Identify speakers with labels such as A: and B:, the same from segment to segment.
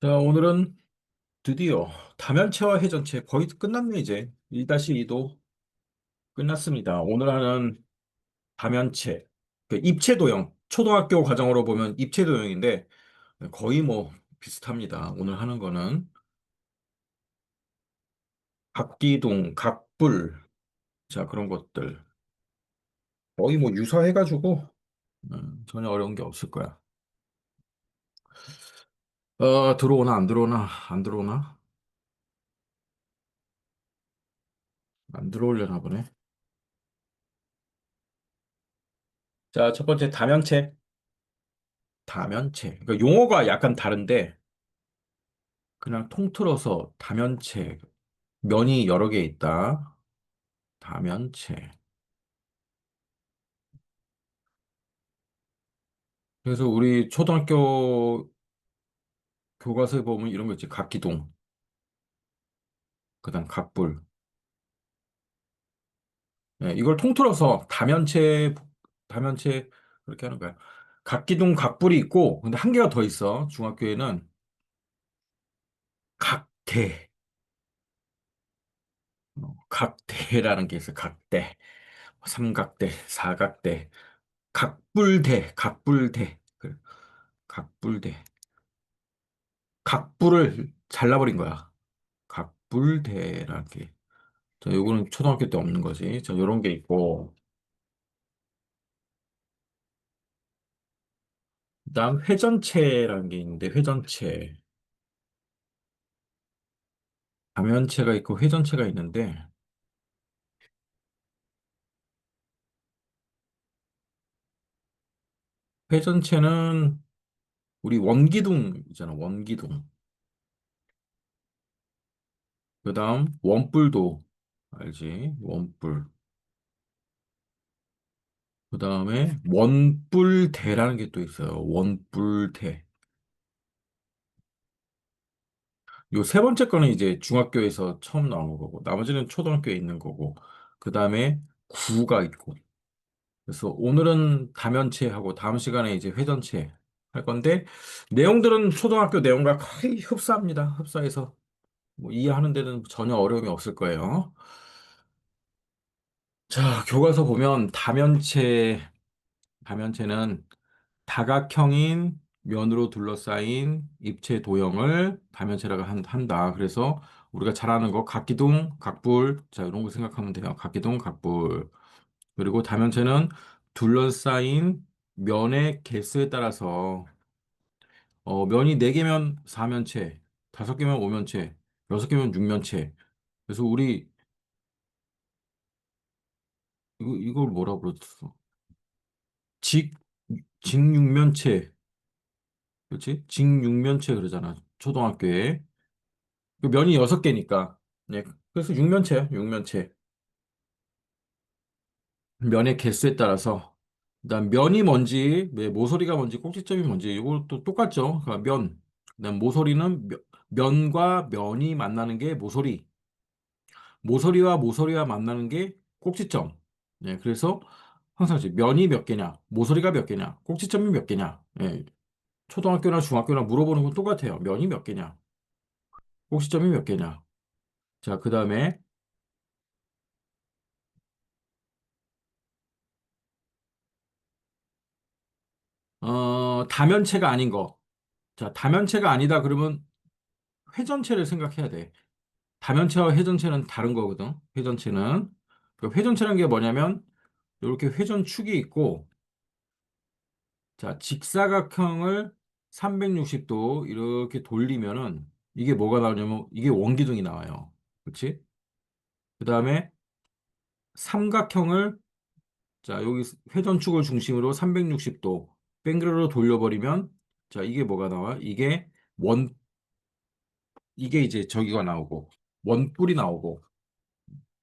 A: 자, 오늘은 드디어 다면체와 회전체 거의 끝났네, 이제. 1-2도 끝났습니다. 오늘 하는 다면체, 그 입체도형, 초등학교 과정으로 보면 입체도형인데 거의 뭐 비슷합니다. 오늘 하는 거는 각기둥, 각불, 자, 그런 것들. 거의 뭐 유사해가지고 전혀 어려운 게 없을 거야. 들어오나, 안 들어오나, 안 들어오나? 안 들어오려나 보네. 자, 첫 번째 다면체. 다면체. 그러니까 용어가 약간 다른데 그냥 통틀어서 다면체, 면이 여러 개 있다. 다면체. 그래서 우리 초등학교 교과서에 보면 이런 거 있지. 각기둥, 그다음 각불. 예, 이걸 통틀어서 다면체 그렇게 하는 거야. 각기둥, 각불이 있고, 근데 한 개가 더 있어. 중학교에는 각대, 각대라는 게 있어. 각대, 삼각대, 사각대, 각불대. 그래, 각불대. 각불을 잘라버린 거야. 각불대라는 게. 자, 요거는 초등학교 때 없는 거지. 자, 요런 게 있고. 그다음 회전체라는 게 있는데, 회전체. 가면체가 있고 회전체가 있는데, 회전체는 우리 원기둥 있잖아, 원기둥. 그다음 원뿔도 알지? 원뿔. 그다음에 원뿔대라는 게 또 있어요. 원뿔대. 요 세 번째 거는 이제 중학교에서 처음 나온 거고, 나머지는 초등학교에 있는 거고, 그다음에 구가 있고. 그래서 오늘은 다면체하고 다음 시간에 이제 회전체 할 건데 내용들은 초등학교 내용과 거의 흡사합니다. 흡사해서 뭐 이해하는 데는 전혀 어려움이 없을 거예요. 자, 교과서 보면 다면체는 다각형인 면으로 둘러싸인 입체 도형을 다면체라고 한다. 그래서 우리가 잘 아는 거 각기둥, 각불, 자 이런 거 생각하면 돼요. 각기둥, 각불. 그리고 다면체는 둘러싸인 면의 개수에 따라서 면이 4개면 4면체, 5개면 5면체, 6개면 6면체. 그래서 우리 이걸 뭐라 그랬어? 직 직육면체. 그렇지? 직육면체 그러잖아. 초등학교에. 그 면이 6개니까. 네. 그래서 육면체야, 육면체. 면의 개수에 따라서 그다음 면이 뭔지, 모서리가 뭔지, 꼭지점이 뭔지 이것도 똑같죠. 그러니까 면. 그다음 모서리는 면과 면이 만나는 게 모서리. 모서리와 모서리가 만나는 게 꼭지점. 네, 그래서 항상 이제 면이 몇 개냐, 모서리가 몇 개냐, 꼭지점이 몇 개냐. 예, 초등학교나 중학교나 물어보는 건 똑같아요. 면이 몇 개냐, 꼭지점이 몇 개냐. 자, 그다음에 다면체가 아닌 거. 자, 다면체가 아니다 그러면 회전체를 생각해야 돼. 다면체와 회전체는 다른 거거든. 회전체는. 그 회전체라는 게 뭐냐면 이렇게 회전축이 있고 자, 직사각형을 360도 이렇게 돌리면은 이게 뭐가 나오냐면 이게 원기둥이 나와요. 그렇지? 그다음에 삼각형을 자, 여기 회전축을 중심으로 360도 뱅그르르 돌려버리면 자, 이게 뭐가 나와? 원 이게 이제 저기가 나오고 원뿔이 나오고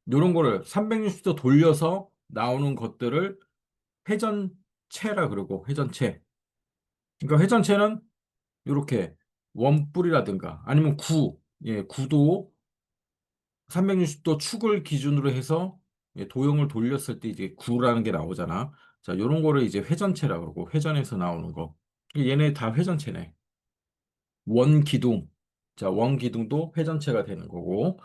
A: 이런 거를 360도 돌려서 나오는 것들을 회전체라 그러고 회전체. 그러니까 회전체는 이렇게 원뿔이라든가 아니면 구도 360도 축을 기준으로 해서 도형을 돌렸을 때 이제 구라는 게 나오잖아. 자, 요런 거를 이제 회전체라고 그러고 회전에서 나오는 거. 얘네 다 회전체네. 원기둥. 자, 원기둥도 회전체가 되는 거고,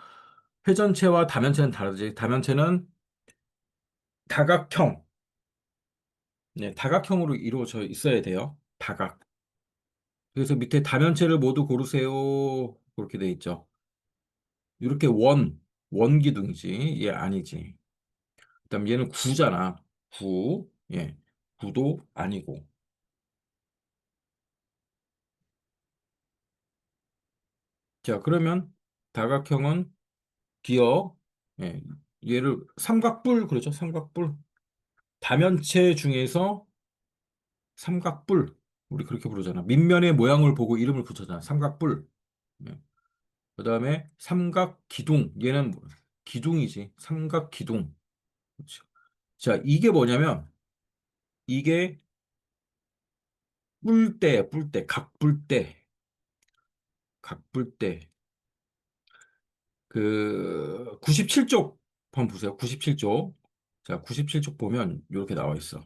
A: 회전체와 다면체는 다르지. 다면체는 다각형, 네, 다각형으로 이루어져 있어야 돼요. 다각. 그래서 밑에 다면체를 모두 고르세요. 그렇게 돼 있죠. 이렇게 원기둥이지. 얘 아니지. 그다음 얘는 구잖아. 구, 예, 구도 아니고. 자, 그러면 다각형은 기억, 예, 얘를 삼각뿔 그러죠. 삼각뿔. 다면체 중에서 삼각뿔. 우리 그렇게 부르잖아. 밑면의 모양을 보고 이름을 붙였잖아. 삼각뿔. 예. 그다음에 삼각기둥. 얘는 기둥이지. 삼각기둥. 그렇죠. 자, 이게 뭐냐면 이게 뿔대, 각뿔대. 그 97쪽 한번 보세요. 97쪽. 자, 97쪽 보면 이렇게 나와 있어.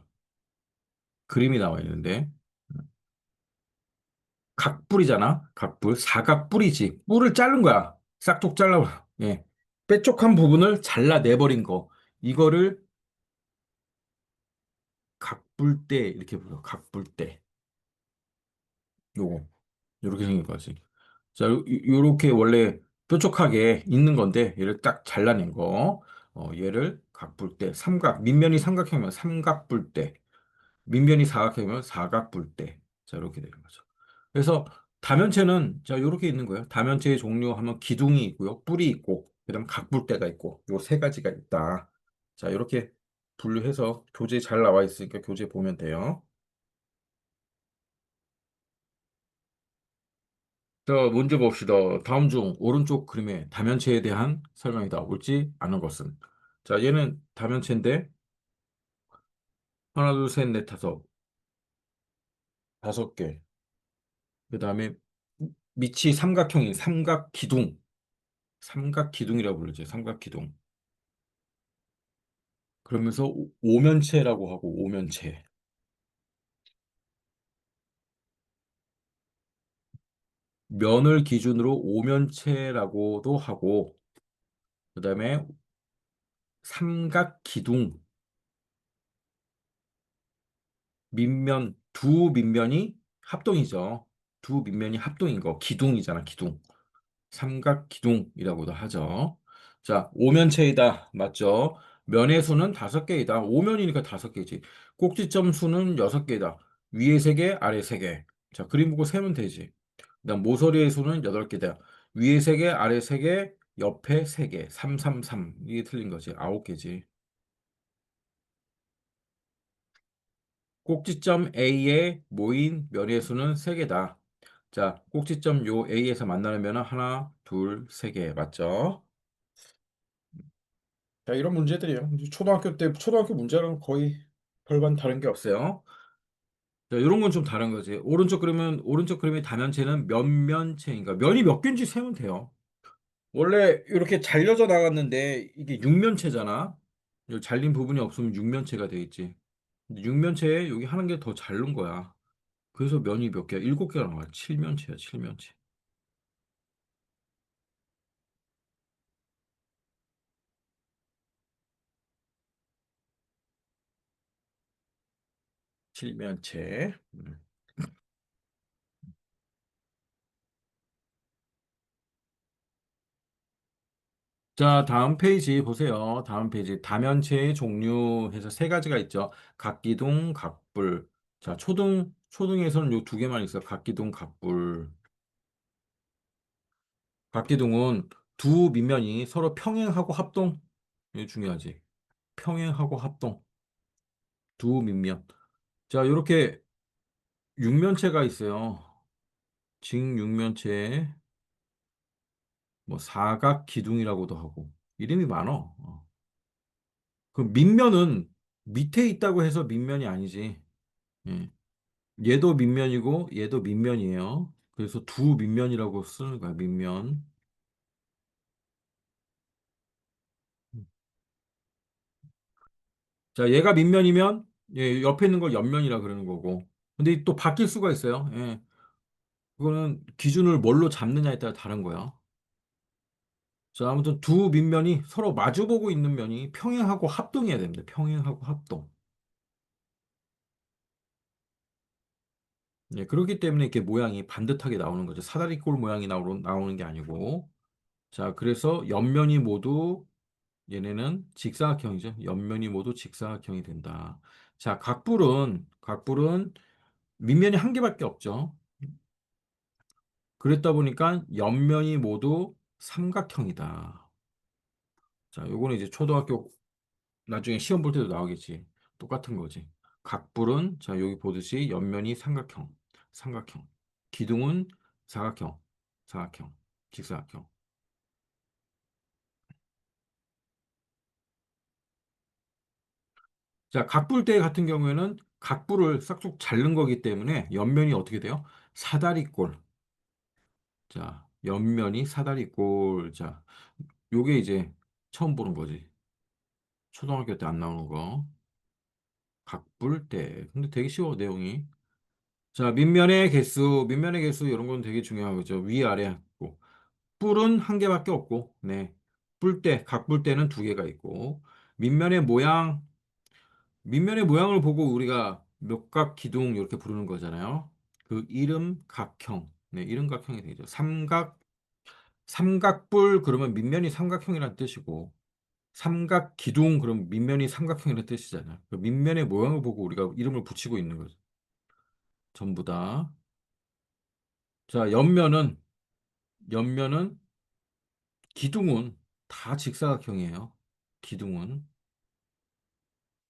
A: 그림이 나와 있는데 각뿔이잖아. 각뿔. 사각뿔이지. 뿔을 자른 거야. 싹둑 잘라. 예. 뾰족한 부분을 잘라내버린 거. 이거를 각뿔대 이렇게 불러. 각뿔대. 요거. 요렇게 생긴 거지. 자, 요렇게 원래 뾰족하게 있는 건데 얘를 딱 잘라낸 거. 얘를 각뿔대. 밑면이 삼각형이면 삼각뿔대. 밑면이 사각형이면 사각뿔대. 자, 이렇게 되는 거죠. 그래서 다면체는 자, 이렇게 있는 거예요. 다면체의 종류하면 기둥이 있고요. 뿔이 있고, 그다음 각뿔대가 있고, 요 세 가지가 있다. 자, 이렇게 분류해서 교재에 잘 나와 있으니까 교재 보면 돼요. 자, 문제 봅시다. 다음 중 오른쪽 그림의 다면체에 대한 설명이다. 옳지 않은 것은. 자, 얘는 다면체인데 하나, 둘, 셋, 넷, 다섯 개. 그다음에 밑이 삼각형인 삼각기둥. 삼각기둥이라고 부르죠. 삼각기둥. 그러면서 오면체라고 하고 오면체. 면을 기준으로 오면체라고도 하고 그다음에 삼각기둥 밑면 두 밑면이 합동이죠. 두 밑면이 합동인 거 기둥이잖아, 기둥. 삼각기둥이라고도 하죠. 자, 오면체이다. 맞죠? 면의 수는 다섯 개이다. 오면이니까 다섯 개지. 꼭지점 수는 여섯 개이다. 위에 세 개, 아래 세 개. 자, 그림 보고 세면 되지. 그다음 모서리의 수는 여덟 개다. 위에 세 개, 아래 세 개, 옆에 세 개. 333. 이게 틀린 거지. 아홉 개지. 꼭지점 A에 모인 면의 수는 세 개다. 자, 꼭지점 요 A에서 만나는 면은 하나, 둘, 세 개. 맞죠? 자, 이런 문제들이에요. 이제 초등학교 문제랑 거의 별반 다른 게 없어요. 자, 이런 건 좀 다른 거지. 오른쪽 그림의 다면체는 몇 면체인가? 면이 몇 개인지 세면 돼요. 원래 이렇게 잘려져 나갔는데 이게 육면체잖아. 이 잘린 부분이 없으면 육면체가 돼 있지. 근데 육면체에 여기 하는 게 더 자른 거야. 그래서 면이 몇 개야? 일곱 개가 나와. 칠면체야, 칠면체. 칠면체. 자, 다음 페이지 보세요. 다음 페이지. 다면체의 종류 해서 세 가지가 있죠. 각기둥, 각불. 자, 초등에서는 요 두 개만 있어요. 각기둥, 각불. 각기둥은 두 밑면이 서로 평행하고 합동. 이게 중요하지. 평행하고 합동. 두 밑면. 자, 이렇게 육면체가 있어요. 직육면체, 뭐 사각기둥이라고도 하고. 이름이 많어. 그 밑면은 밑에 있다고 해서 밑면이 아니지. 예. 얘도 밑면이고 얘도 밑면이에요. 그래서 두 밑면이라고 쓰는 거야, 밑면. 자, 얘가 밑면이면 옆에 있는 걸 옆면이라 그러는 거고. 근데 또 바뀔 수가 있어요. 예. 그거는 기준을 뭘로 잡느냐에 따라 다른 거야. 자, 아무튼 두 밑면이 서로 마주보고 있는 면이 평행하고 합동해야 됩니다. 평행하고 합동. 예, 그렇기 때문에 이렇게 모양이 반듯하게 나오는 거죠. 사다리꼴 모양이 나오는 게 아니고. 자, 그래서 옆면이 모두 얘네는 직사각형이죠. 옆면이 모두 직사각형이 된다. 자, 각불은 밑면이 한 개밖에 없죠. 그랬다 보니까 옆면이 모두 삼각형이다. 자, 요거는 이제 초등학교 나중에 시험 볼 때도 나오겠지. 똑같은 거지. 각불은 자, 여기 보듯이 옆면이 삼각형, 삼각형. 기둥은 사각형, 사각형, 직사각형. 자, 각불대 같은 경우에는 각불을 싹둑 자른 거기 때문에 옆면이 어떻게 돼요? 사다리꼴. 자, 옆면이 사다리꼴. 자, 요게 이제 처음 보는 거지. 초등학교 때 안 나오는 거. 각불대. 근데 되게 쉬워, 내용이. 자, 밑면의 개수 이런 건 되게 중요하죠. 위아래 있고. 뿔은 한 개밖에 없고, 네. 각불대는 두 개가 있고, 밑면의 모양, 밑면의 모양을 보고 우리가 몇각 기둥 이렇게 부르는 거잖아요. 그 이름 각형. 네, 이름 각형이 되죠. 삼각뿔 그러면 밑면이 삼각형이라는 뜻이고, 삼각 기둥 그러면 밑면이 삼각형이라는 뜻이잖아요. 그 밑면의 모양을 보고 우리가 이름을 붙이고 있는 거죠. 전부 다. 자, 옆면은 기둥은 다 직사각형이에요. 기둥은.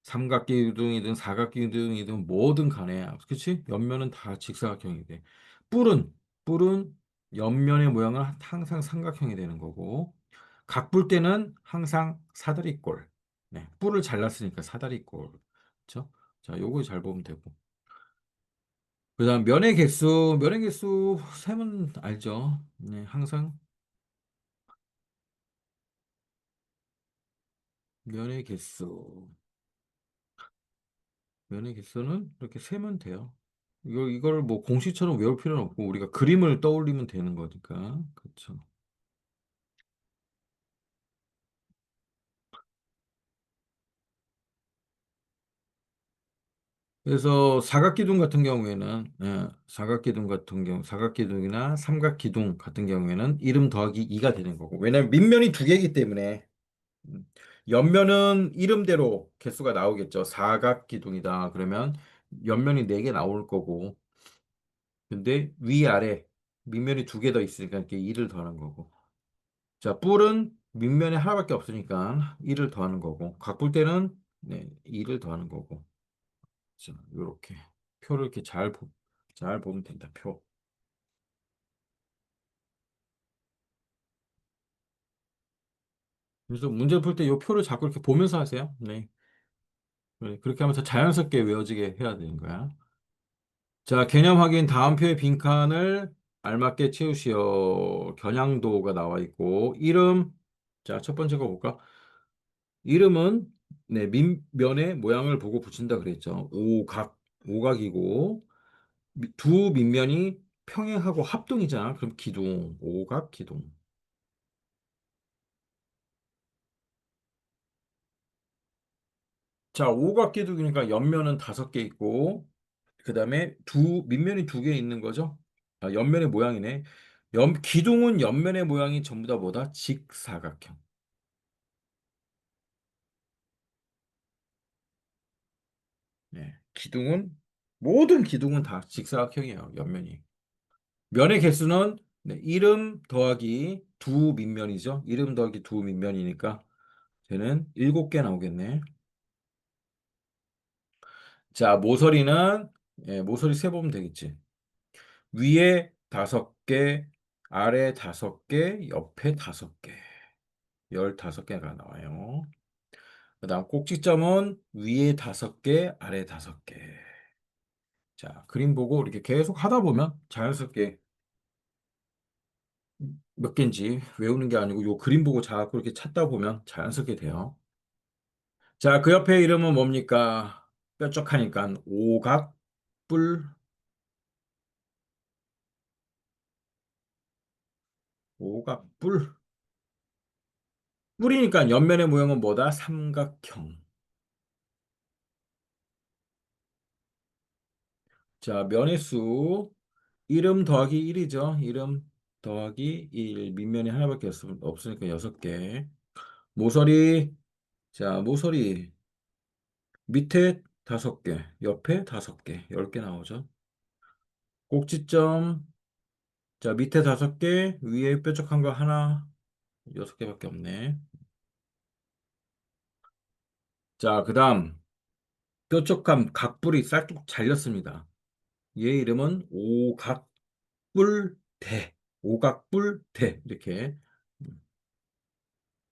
A: 삼각기둥이든 사각기둥이든 뭐든 간에 그치? 옆면은 다 직사각형이 돼. 뿔은 뿔은 옆면의 모양은 항상 삼각형이 되는 거고 각볼 때는 항상 사다리꼴. 네, 뿔을 잘랐으니까 사다리꼴. 그렇죠? 자, 요거 잘 보면 되고. 그다음 면의 개수 셈은 알죠? 네, 항상 면의 개수. 면의 개수는 이렇게 세면 돼요. 이걸 뭐 공식처럼 외울 필요는 없고 우리가 그림을 떠올리면 되는 거니까. 그렇죠. 그래서 사각기둥 같은 경우에는 사각기둥이나 삼각기둥 같은 경우에는 이름 더하기 2가 되는 거고. 왜냐면 밑면이 두 개이기 때문에 음, 옆면은 이름대로 개수가 나오겠죠. 사각기둥이다. 그러면 옆면이 4개 나올 거고. 근데 위아래 밑면이 두 개 더 있으니까 이렇게 2를 더하는 거고. 자, 뿔은 밑면에 하나밖에 없으니까 1을 더하는 거고, 가꿀 때는 네, 2를 더하는 거고. 자, 요렇게 표를 이렇게 잘 보면 된다. 표. 그래서 문제 풀 때 요 표를 자꾸 이렇게 보면서 하세요. 네. 네, 그렇게 하면서 자연스럽게 외워지게 해야 되는 거야. 자, 개념 확인 다음 표의 빈칸을 알맞게 채우시오. 겨냥도가 나와 있고, 이름. 자, 첫 번째 거 볼까? 이름은 네, 밑면의 모양을 보고 붙인다 그랬죠. 오각이고 두 밑면이 평행하고 합동이잖아. 그럼 기둥, 오각 기둥. 자, 오각 기둥이니까 옆면은 5개 있고 그다음에 두 밑면이 2개 있는 거죠. 아, 옆면의 모양이네. 기둥은 옆면의 모양이 전부 다 뭐다? 직사각형. 네. 모든 기둥은 다 직사각형이에요. 옆면이. 면의 개수는 네, 이름 더하기 두 밑면이죠. 이름 더하기 두 밑면이니까 쟤는 7개 나오겠네. 자, 모서리 세 보면 되겠지. 위에 5개, 아래 5개, 옆에 5개. 15개가 나와요. 그다음 꼭지점은 위에 5개, 아래 5개. 자, 그림 보고 이렇게 계속 하다 보면 자연스럽게 몇 개인지 외우는 게 아니고 요 그림 보고 자꾸 이렇게 찾다 보면 자연스럽게 돼요. 자, 그 옆에 이름은 뭡니까? 뾰족하니까 오각뿔. 오각뿔. 뿔이니까 옆면의 모양은 뭐다? 삼각형. 자, 면의 수. 이름 더하기 1이죠. 이름 더하기 1. 밑면이 하나밖에 없으니까 6개. 모서리. 자, 모서리. 밑에 5개. 옆에 5개. 10개 나오죠. 꼭지점. 자, 밑에 5개. 위에 뾰족한 거 하나. 6개밖에 없네. 자, 그 다음. 뾰족한 각뿔이 싹둑 잘렸습니다. 얘 이름은 오각뿔대. 오각뿔대. 이렇게.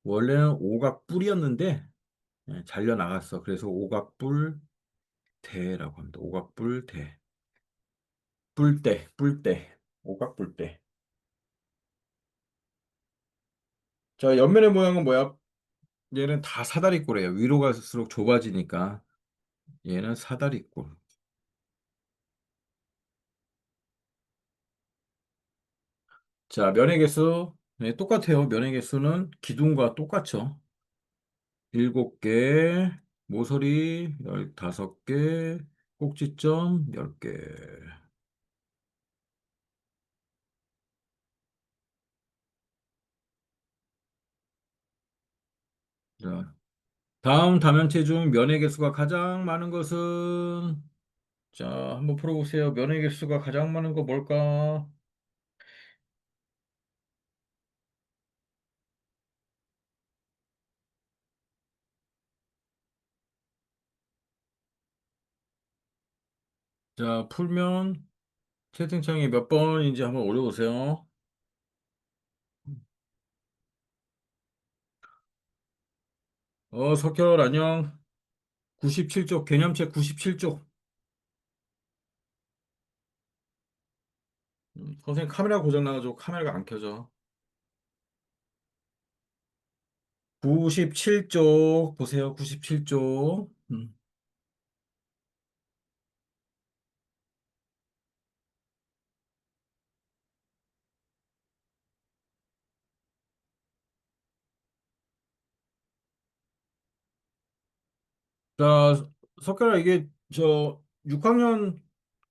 A: 원래는 오각뿔이었는데, 잘려 나갔어. 그래서 오각뿔대라고 합니다. 오각뿔대. 뿔대, 뿔대. 오각뿔대. 자, 옆면의 모양은 뭐야? 얘는 다 사다리꼴이에요. 위로 갈수록 좁아지니까. 얘는 사다리꼴. 자, 면의 개수. 네, 똑같아요. 면의 개수는 기둥과 똑같죠. 7개, 모서리 15개, 꼭지점 10개. 자, 다음 다면체 중 면의 개수가 가장 많은 것은, 자, 한번 풀어보세요. 면의 개수가 가장 많은 거 뭘까? 자, 풀면 채팅창에 몇 번인지 한번 올려보세요. 석결 안녕. 97쪽, 개념책 97쪽. 선생님 카메라 고장 나가지고 카메라가 안 켜져. 97쪽 보세요. 97쪽. 자, 석현아, 이게 저 6학년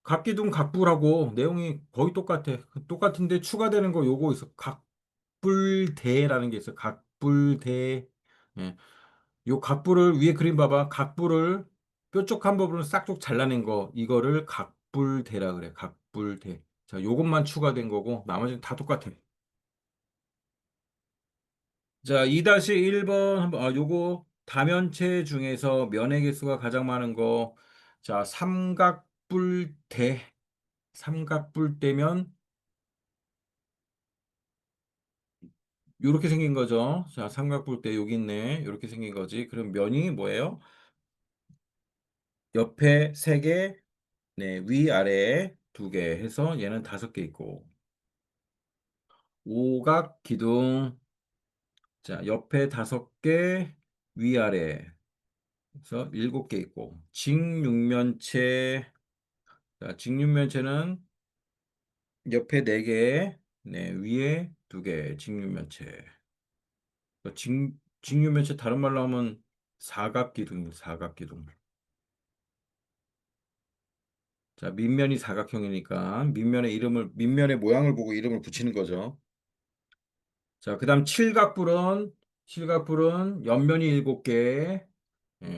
A: 각기둥 각불하고 내용이 거의 똑같아. 똑같은데 추가되는 거 요거 있어. 각불대라는 게 있어. 각불대. 예. 요 각불을 위에 그림 봐봐. 각불을 뾰족한 부분을 싹둑 잘라낸 거 이거를 각불대라 그래. 각불대. 자, 요것만 추가된 거고 나머지는 다 똑같아. 자, 2-1번 한번 요거 다면체 중에서 면의 개수가 가장 많은 거. 자, 삼각뿔대. 삼각뿔대면 요렇게 생긴 거죠. 자, 삼각뿔대 여기 있네. 요렇게 생긴 거지. 그럼 면이 뭐예요? 옆에 3개, 네, 위아래 2개 해서 얘는 5개 있고. 오각 기둥. 자, 옆에 5개, 위아래 해서 7개 있고. 직육면체. 자, 직육면체는 옆에 4개, 네, 위에 2개, 직육면체. 직육면체 다른 말로 하면 사각기둥, 사각기둥. 자, 밑면이 사각형이니까 밑면의 모양을 보고 이름을 붙이는 거죠. 자, 그 다음 칠각뿔은 옆면이 7개,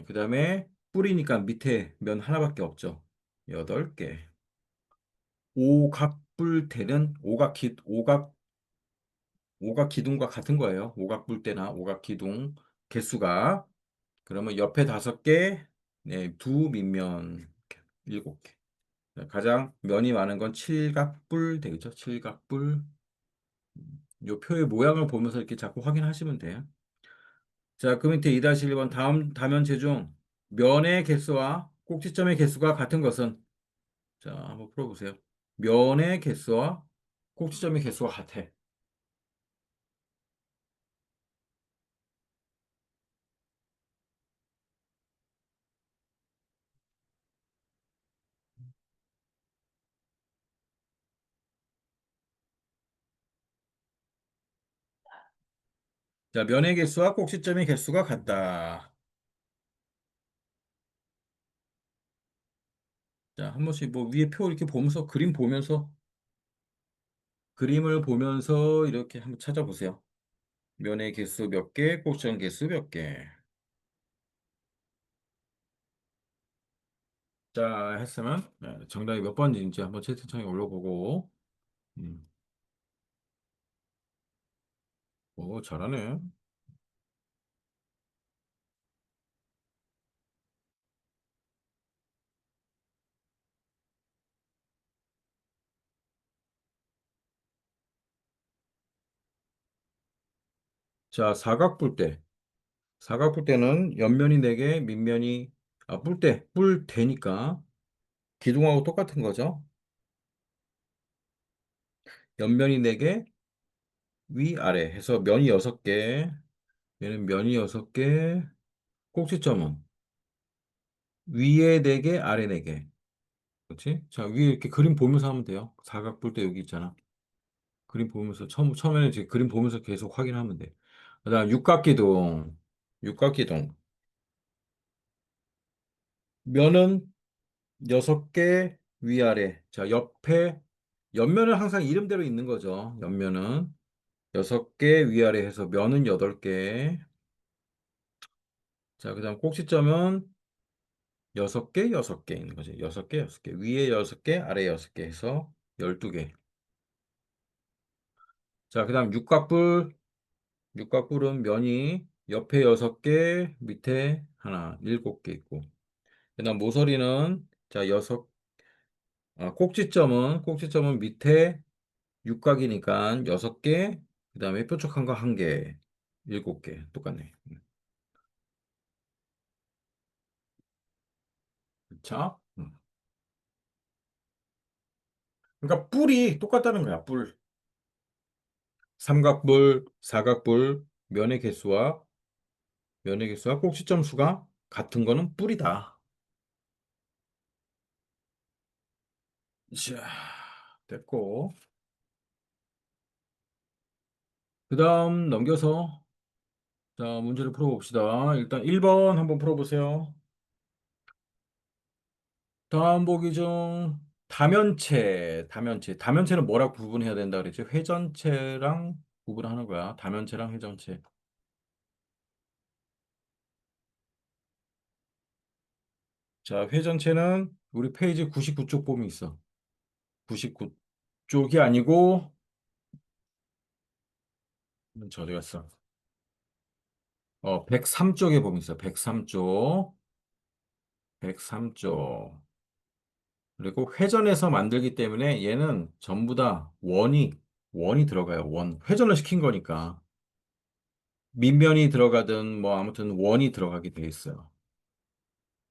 A: 그 다음에 뿔이니까 밑에 면 하나밖에 없죠. 8개. 오각뿔대는 오각기둥과 같은 거예요. 오각뿔대나 오각기둥 개수가. 그러면 옆에 5개, 네, 두 밑면 7개. 가장 면이 많은 건 칠각뿔 되겠죠? 칠각뿔. 요 표의 모양을 보면서 이렇게 자꾸 확인하시면 돼요. 자, 그 밑에 2-1번 다음 다면체 중 면의 개수와 꼭지점의 개수가 같은 것은, 자, 한번 풀어보세요. 면의 개수와 꼭지점의 개수가 같아. 자, 면의 개수와 꼭지점의 개수가 같다. 자, 한 번씩 뭐 위에 표 이렇게 보면서 그림을 보면서 이렇게 한번 찾아보세요. 면의 개수 몇 개, 꼭지점 개수 몇 개. 자, 했으면 정답이 몇 번인지 한번 채팅창에 올려보고. 음. 오, 잘하네. 자, 사각 뿔대. 사각 뿔대는 옆면이 4개, 밑면이, 뿔대니까 기둥하고 똑같은 거죠. 옆면이 4개, 위아래 해서 면이 6개, 얘는 면이 6개, 꼭지점은 위에 4개, 아래 4개. 그렇지? 자, 위에 이렇게 그림 보면서 하면 돼요. 사각 뿔대 여기 있잖아. 그림 보면서, 처음에는 이제 그림 보면서 계속 확인하면 돼. 그다음 육각기둥. 면은 6개 위아래. 자, 옆면은 항상 이름대로 있는 거죠. 옆면은 6개 위아래 해서 면은 8개. 자, 그다음 꼭지점은 6개, 6개 있는 거죠. 6개, 6개. 위에 6개, 아래 6개 해서 12개. 자, 그다음 육각뿔은 면이 옆에 6개, 밑에 하나, 7개 있고. 그다음 모서리는 자, 꼭지점은 밑에 육각이니까 6개, 그다음에 뾰족한 거 1개, 7개. 똑같네. 그쵸? 그러니까 뿔이 똑같다는 거야, 뿔. 삼각뿔, 사각뿔, 면의 개수와 꼭지점 수가 같은 거는 뿔이다. 자, 됐고. 그다음 넘겨서 자, 문제를 풀어봅시다. 일단 1번 한번 풀어보세요. 다음 보기 중 다면체는 뭐라고 구분해야 된다 그랬지? 회전체랑 구분하는 거야. 다면체랑 회전체. 자, 회전체는 우리 페이지 99쪽 보면 있어. 99쪽이 아니고 저기 갔어. 103쪽에 보면 있어. 103쪽. 103쪽. 그리고 회전해서 만들기 때문에 얘는 전부 다 원이 들어가요. 원. 회전을 시킨 거니까. 밑면이 들어가든 뭐 아무튼 원이 들어가게 돼 있어요.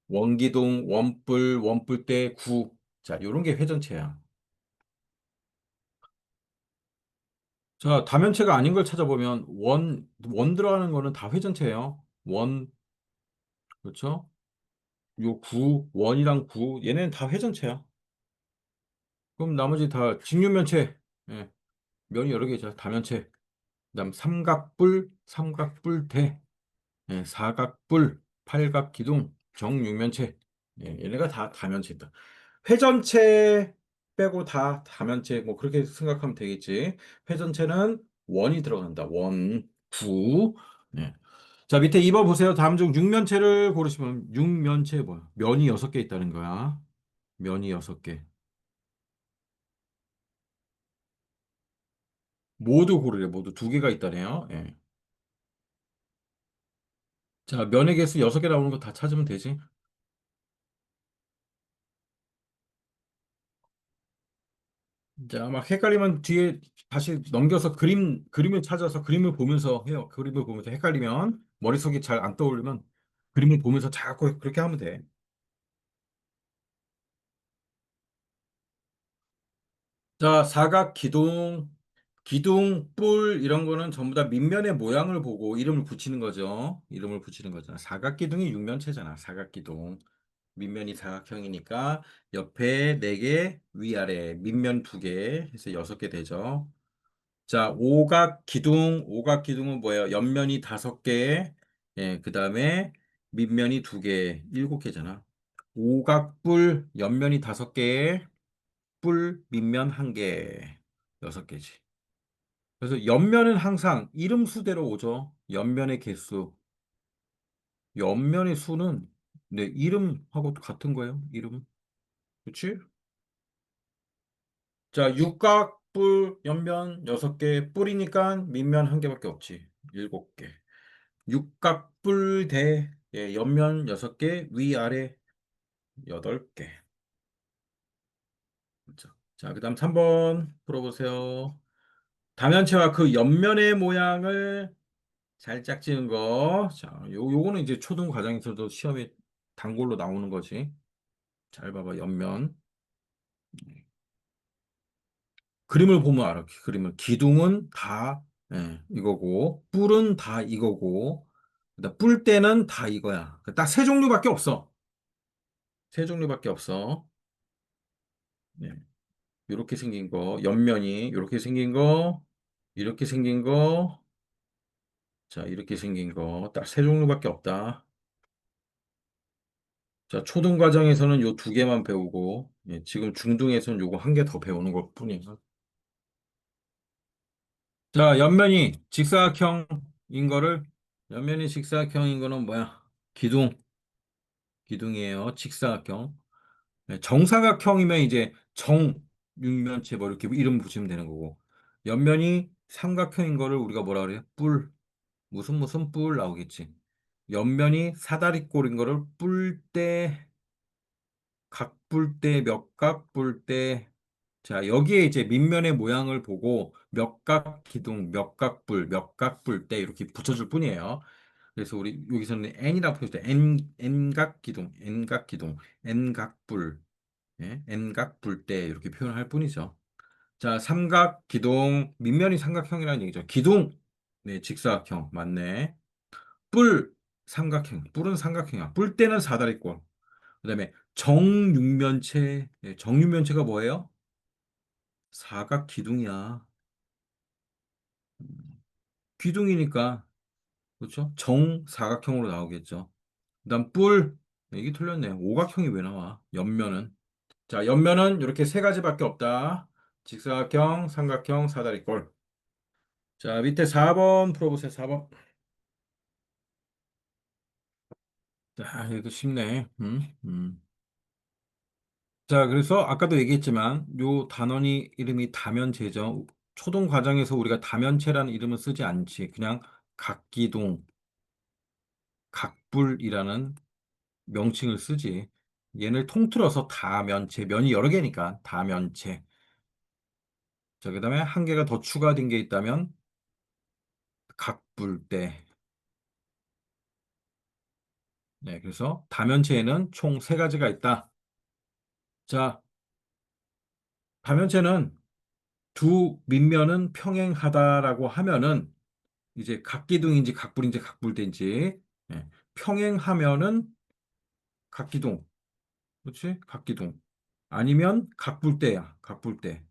A: 원기둥, 원뿔대, 구. 자, 요런 게 회전체야. 자, 다면체가 아닌 걸 찾아보면 원 들어가는 거는 다 회전체예요. 그렇죠? 원이랑 구, 얘네는 다 회전체야. 그럼 나머지 다 직육면체. 예, 면이 여러 개죠. 다면체. 그다음 삼각뿔대, 예, 사각뿔, 팔각기둥, 정육면체. 예, 얘네가 다 다면체다. 회전체 빼고 다 다면체 뭐 그렇게 생각하면 되겠지. 회전체는 원이 들어간다. 구. 네. 자, 밑에 2번 보세요. 다음 중 육면체를 고르시면 육면체 뭐야? 면이 6개 있다는 거야. 면이 6개. 모두 고르래. 모두 2개가 있다네요. 예. 자, 면의 개수 6개 나오는 거 다 찾으면 되지. 자, 막 헷갈리면 뒤에 다시 넘겨서 그림을 찾아서 그림을 보면서 해요. 그림을 보면서 헷갈리면 머릿속에 잘 안 떠오르면 그림을 보면서 자꾸 그렇게 하면 돼. 자, 기둥, 뿔 이런 거는 전부 다 밑면의 모양을 보고 이름을 붙이는 거죠. 이름을 붙이는 거잖아. 사각기둥이 육면체잖아. 사각기둥. 밑면이 사각형이니까 옆에 4개, 위아래 밑면 2개 해서 6개 되죠. 자, 오각 기둥은 뭐예요? 옆면이 다섯 개, 예, 그 다음에 밑면이 두 개, 일곱 개잖아. 오각뿔, 옆면이 다섯 개, 뿔, 밑면 한 개, 여섯 개지. 그래서 옆면은 항상 이름 수대로 오죠. 옆면의 개수. 옆면의 수는 네, 이름하고 같은 거예요. 이름. 그치? 자, 육각뿔 옆면 여섯 개, 뿔이니까 밑면 한 개밖에 없지. 일곱 개. 육각뿔대, 예, 옆면 여섯 개, 위아래 여덟 개. 그렇죠. 자, 그다음 3번 풀어보세요. 다면체와 그 옆면의 모양을 살짝 지은 거. 자, 요거는 이제 초등 과정에서도 시험에 단골로 나오는 거지. 잘 봐봐, 옆면. 그림을 보면 알아. 그림을. 기둥은 다, 예, 이거고, 뿔은 다 이거고, 그다음 뿔대는 다 이거야. 딱 세 종류밖에 없어. 세 종류밖에 없어. 네. 이렇게 생긴 거, 옆면이 이렇게 생긴 거, 이렇게 생긴 거, 자, 이렇게 생긴 거, 딱 세 종류밖에 없다. 자, 초등 과정에서는 요 두 개만 배우고, 예, 지금 중등에서는 요거 한 개 더 배우는 것 뿐이야. 자, 옆면이 직사각형인 거는 뭐야? 기둥, 기둥이에요. 직사각형. 네, 정사각형이면 이제 정육면체 뭐 이렇게 이름 붙이면 되는 거고, 옆면이 삼각형인 거를 우리가 뭐라 그래요? 뿔. 무슨 뿔 나오겠지. 옆면이 사다리꼴인 거를 뿔대, 각뿔대, 몇각뿔대. 자, 여기에 이제 밑면의 모양을 보고 몇각기둥, 몇각뿔, 몇각뿔대 이렇게 붙여줄 뿐이에요. 그래서 우리 여기서는 n이라고 표현할 때 n각기둥, n각기둥, n각뿔, 예? n각뿔대 이렇게 표현할 뿐이죠. 자, 삼각기둥, 밑면이 삼각형이라는 얘기죠. 기둥, 네, 직사각형 맞네. 뿔 삼각형, 뿔은 삼각형이야. 뿔대는 사다리꼴. 그다음에 정육면체, 예, 정육면체가 뭐예요? 사각 기둥이야. 기둥이니까 그렇죠? 정사각형으로 나오겠죠. 그다음 뿔, 이게 틀렸네. 오각형이 왜 나와? 옆면은 자, 옆면은 이렇게 세 가지밖에 없다. 직사각형, 삼각형, 사다리꼴. 자, 밑에 4번 풀어보세요. 4번. 자, 이거 쉽네. 자, 그래서 아까도 얘기했지만 요 단원이 이름이 다면체죠. 초등 과정에서 우리가 다면체라는 이름은 쓰지 않지. 그냥 각기둥, 각불이라는 명칭을 쓰지. 얘를 통틀어서 다면체, 면이 여러 개니까 다면체. 자, 그다음에 한 개가 더 추가된 게 있다면 각불대. 네, 그래서 다면체에는 총 세 가지가 있다. 자, 다면체는 두 밑면은 평행하다라고 하면은 이제 각기둥인지 각불인지 각불대인지 예, 평행하면은 각기둥, 그렇지? 각기둥. 아니면 각불대야, 각불대.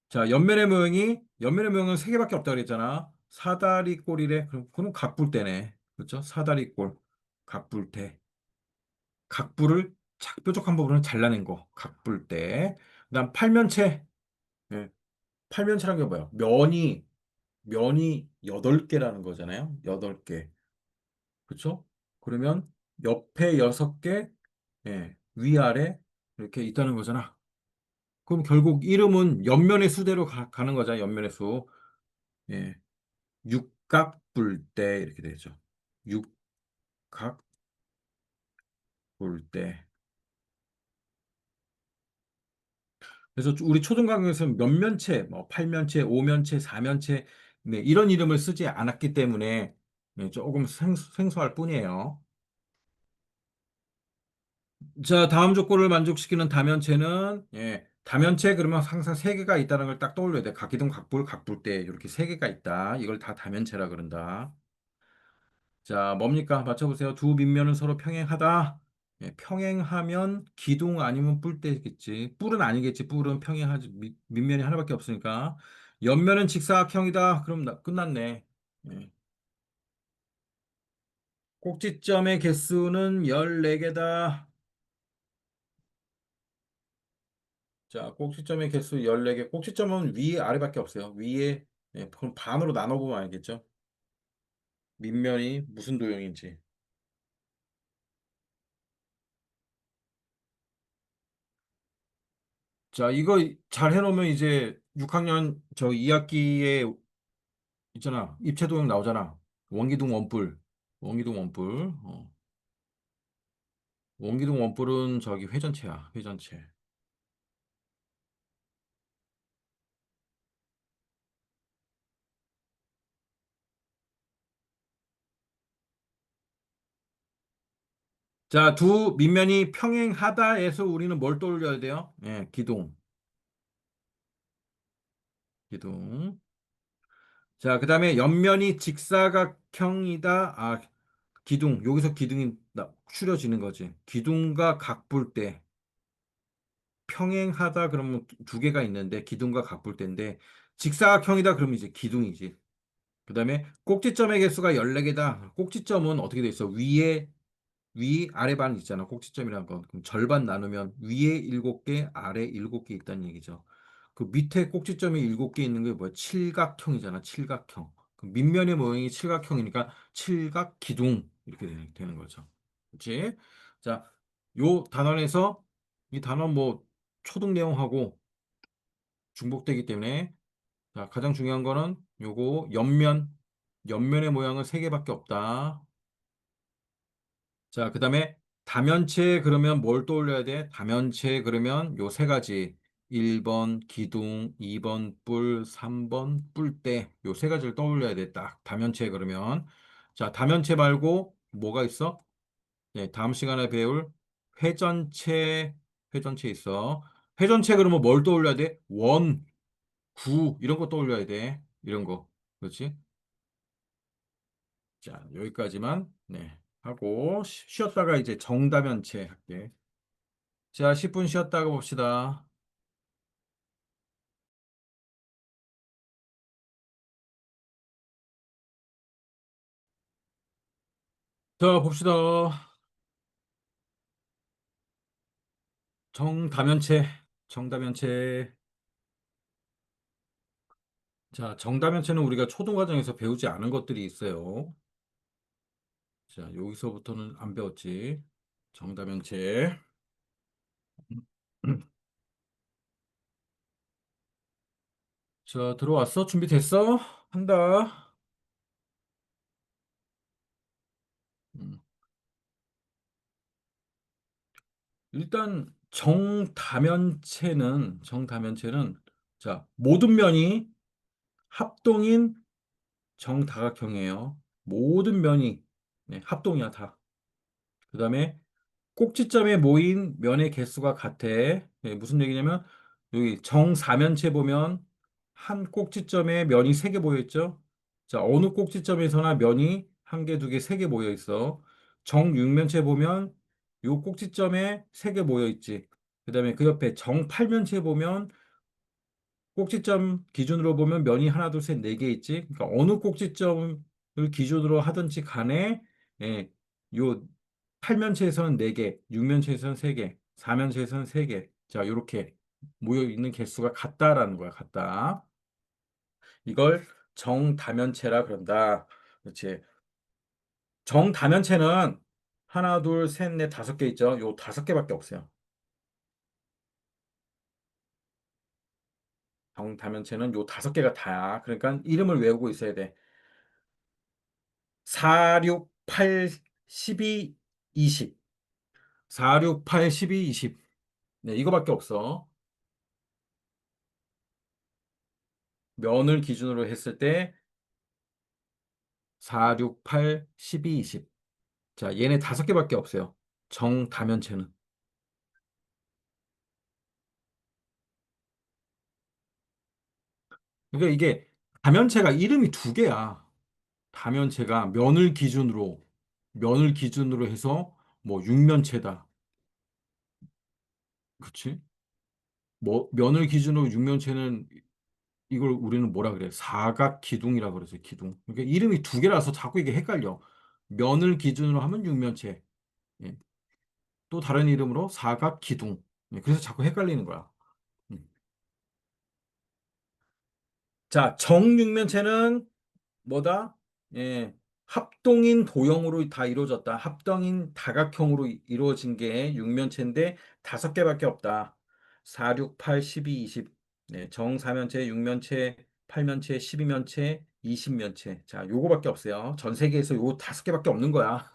A: 자, 옆면의 모양은 세 개밖에 없다 그랬잖아. 사다리꼴이래. 그럼 각불대네. 그렇죠? 사다리꼴, 각불대. 각불을 뾰족한 부분을 잘라낸 거, 각불대. 그다음 팔면체. 예, 팔면체란 게 뭐야? 면이 여덟 개라는 거잖아요. 여덟 개. 그렇죠? 그러면 옆에 여섯 개, 예, 위아래 이렇게 있다는 거잖아. 그럼 결국 이름은 옆면의 수대로 는 거잖아. 옆면의 수. 예, 육각불대 이렇게 되죠. 육각불대. 그래서 우리 초등학교에서는 몇면체, 뭐 팔면체, 오면체, 사면체, 네, 이런 이름을 쓰지 않았기 때문에 네, 조금 생소할 뿐이에요. 자, 다음 조건을 만족시키는 다면체는 예, 다면체 그러면 항상 세 개가 있다는 걸 딱 떠올려야 돼. 각기둥, 각불, 각불대 이렇게 세 개가 있다. 이걸 다 다면체라 그런다. 자, 뭡니까? 맞춰보세요. 두 밑면은 서로 평행하다. 평행하면 기둥 아니면 뿔대겠지. 뿔은 아니겠지. 뿔은 평행하지. 밑면이 하나밖에 없으니까. 옆면은 직사각형이다. 그럼 끝났네. 예. 꼭지점의 개수는 14개다. 자, 꼭지점의 개수 14개. 꼭지점은 위에 아래밖에 없어요. 위에, 그럼 반으로 나눠보면 알겠죠? 밑면이 무슨 도형인지. 자, 이거 잘 해놓으면 이제 6학년 저 2학기에 있잖아. 입체 도형 나오잖아. 원기둥 원뿔. 원기둥 원뿔. 원기둥 원뿔은 저기 회전체야. 회전체. 자, 두 밑면이 평행하다에서 우리는 뭘 떠올려야 돼요? 기둥. 기둥. 자, 그 다음에 옆면이 직사각형이다. 아, 기둥. 여기서 기둥이 추려지는 거지. 기둥과 각볼 때. 평행하다 그러면 두 개가 있는데 기둥과 각볼 때인데 직사각형이다 그러면 이제 기둥이지. 그다음에 꼭지점의 개수가 14개다. 꼭지점은 어떻게 돼 있어? 위 아래 반 있잖아. 꼭지점이라는 건. 그럼 절반 나누면 위에 7개, 아래 7개 있다는 얘기죠. 그 밑에 꼭지점이 7개 있는 게 뭐야? 칠각형이잖아. 칠각형. 그 밑면의 모양이 칠각형이니까 칠각 기둥 이렇게 되는 거죠. 그렇지? 자, 요 단원에서 이 단원 뭐 초등 내용하고 중복되기 때문에 자, 가장 중요한 거는 요거 옆면의 모양은 세 개밖에 없다. 자, 그다음에 다면체 그러면 뭘 떠올려야 돼? 다면체 그러면 요 세 가지. 1번 기둥, 2번 뿔, 3번 뿔대. 요 세 가지를 떠올려야 돼. 딱 다면체 그러면. 자, 다면체 말고 뭐가 있어? 네, 다음 시간에 배울 회전체, 회전체 있어. 회전체 그러면 뭘 떠올려야 돼? 원, 구, 이런 거 떠올려야 돼. 이런 거. 그렇지? 자, 여기까지만, 하고, 쉬었다가 이제 정다면체 할게. 자, 10분 쉬었다가 봅시다. 자, 봅시다. 정다면체, 정다면체. 자, 정다면체는 우리가 초등과정에서 배우지 않은 것들이 있어요. 자, 여기서부터는 안 배웠지. 정다면체. 자, 들어왔어? 준비됐어? 한다. 음. 일단 정다면체는 자, 모든 면이 합동인 정다각형이에요. 모든 면이 합동이야, 다. 그다음에 꼭지점에 모인 면의 개수가 같아. 무슨 얘기냐면 여기 정사면체 보면 한 꼭지점에 면이 세 개 모여 있죠. 자, 어느 꼭지점에서나 면이 한 개, 두 개, 세 개 모여 있어. 정육면체 보면 요 꼭지점에 세 개 모여 있지. 그다음에 그 옆에 정팔면체 보면 꼭지점 기준으로 보면 면이 하나, 둘, 셋, 네 개 있지. 그러니까 어느 꼭지점을 기준으로 하든지 간에 요 8면체에서는 4개, 6면체에서는 3개, 4면체에서는 3개. 자, 이렇게 모여 있는 개수가 같다라는 거야. 같다. 이걸 정다면체라 그런다. 그렇지. 정다면체는 하나, 둘, 셋, 넷, 5개 있죠. 요 5개밖에 없어요. 정다면체는 요 5개가 다야. 그러니까 이름을 외우고 있어야 돼. 4, 6, 8, 12, 20. 4, 6, 8, 12, 20. 네, 이거밖에 없어. 면을 기준으로 했을 때 4, 6, 8, 12, 20. 자, 얘네 5개밖에 없어요. 정다면체는. 그러니까 이게 다면체가 이름이 두 개야. 다면체가 면을 기준으로 해서 뭐 육면체다. 그치? 뭐, 면을 기준으로 육면체는 이걸 우리는 뭐라 그래? 사각 기둥이라 그러지, 기둥. 그러니까 이름이 두 개라서 자꾸 이게 헷갈려. 면을 기준으로 하면 육면체. 예. 또 다른 이름으로 사각 기둥. 예. 그래서 자꾸 헷갈리는 거야. 음. 자, 정육면체는 뭐다? 예. 합동인 도형으로 다 이루어졌다. 합동인 다각형으로 이루어진 게 육면체인데 다섯 개밖에 없다. 4, 6, 8, 12, 20. 네, 정사면체, 육면체, 팔면체, 12면체, 20면체. 자, 요거밖에 없어요. 전 세계에서 요 다섯 개밖에 없는 거야.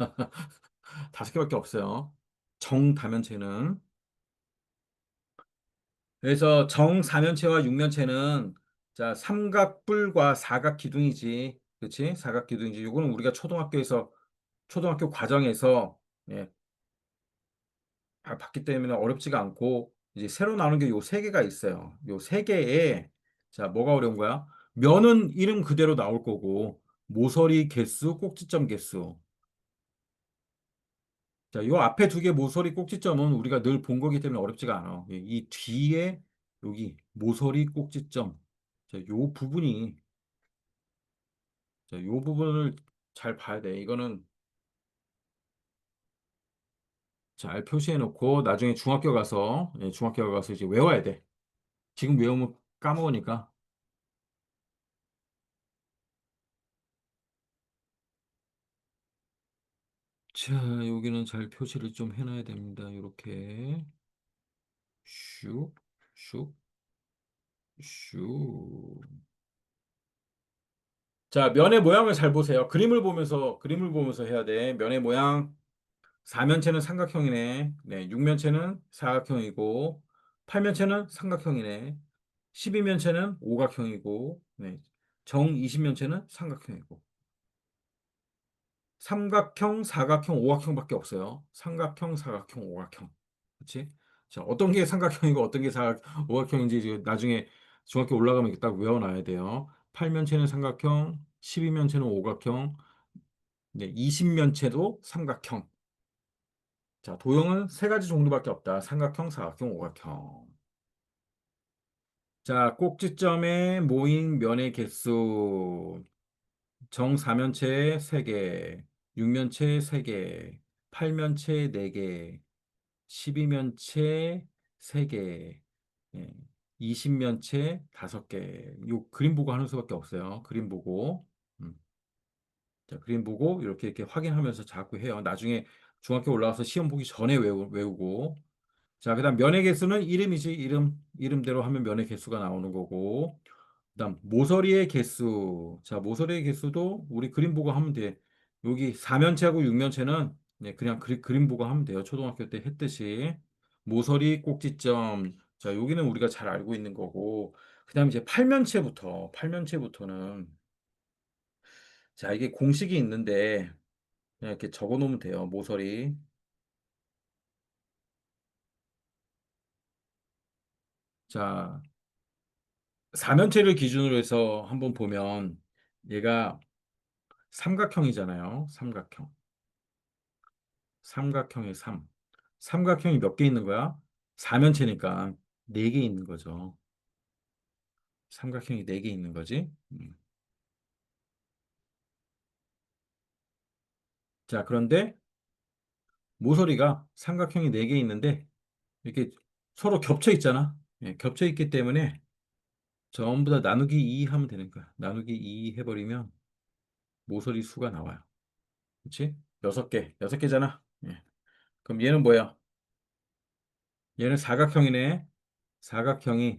A: 다섯 개밖에 없어요. 정다면체는. 그래서 정사면체와 육면체는 자, 삼각뿔과 사각기둥이지. 그렇지? 사각기둥이지. 요거는 우리가 초등학교 과정에서 예, 봤기 때문에 어렵지가 않고 이제 새로 나오는 게 요 세 개가 있어요. 요 세 개에 자, 뭐가 어려운 거야? 면은 이름 그대로 나올 거고 모서리 개수, 꼭지점 개수. 자, 요 앞에 두 개 모서리 꼭지점은 우리가 늘 본 거기 때문에 어렵지가 않아. 이 뒤에 여기 모서리 꼭지점. 자, 요 부분이 자, 요 부분을 잘 봐야 돼. 이거는 잘 표시해 놓고 나중에 중학교 가서 이제 외워야 돼. 지금 외우면 까먹으니까. 자, 여기는 잘 표시를 좀 해놔야 됩니다. 이렇게 슉, 슉, 슉. 자, 면의 모양을 잘 보세요. 그림을 보면서 해야 돼. 면의 모양. 사면체는 삼각형이네. 네, 육면체는 사각형이고, 팔면체는 삼각형이네. 12면체는 오각형이고, 네, 정 20면체는 삼각형이고. 삼각형, 사각형, 오각형밖에 없어요. 삼각형, 사각형, 오각형. 그렇지? 자, 어떤 게 삼각형이고 어떤 게 오각형인지 이제 나중에 중학교 올라가면 딱 외워놔야 돼요. 8면체는 삼각형, 12면체는 오각형, 네, 20면체도 삼각형. 자, 도형은 세 가지 정도밖에 없다. 삼각형, 사각형, 오각형. 자, 꼭지점에 모인 면의 개수. 정사면체 3개, 육면체 3개, 팔면체 4개, 12면체 3개, 20면체 5개. 요 그림 보고 하는 수밖에 없어요. 그림 보고. 음. 자, 그림 보고 이렇게 확인하면서 자꾸 해요. 나중에 중학교 올라와서 시험 보기 전에 외우고. 자, 그다음 면의 개수는 이름이지. 이름대로 하면 면의 개수가 나오는 거고. 그다음 모서리의 개수. 자, 모서리의 개수도 우리 그림 보고 하면 돼. 여기 사면체하고 육면체는 네, 그냥 그림 보고 하면 돼요. 초등학교 때 했듯이. 모서리 꼭지점. 자, 여기는 우리가 잘 알고 있는 거고. 그다음 이제 팔면체부터는 자, 이게 공식이 있는데 그냥 이렇게 적어 놓으면 돼요. 모서리. 자, 사면체를 기준으로 해서 한번 보면 얘가 삼각형이잖아요. 삼각형. 삼각형의 3. 삼각형이 몇 개 있는 거야? 사면체니까 4개 있는 거죠. 삼각형이 4개 있는 거지. 자, 그런데 모서리가 삼각형이 4개 있는데 이렇게 서로 겹쳐 있잖아. 예, 겹쳐 있기 때문에 전부 다 나누기 2 하면 되는 거야. 나누기 2 해버리면 모서리 수가 나와요. 그렇지? 6개, 6개잖아. 예. 그럼 얘는 뭐야? 얘는 사각형이네. 사각형이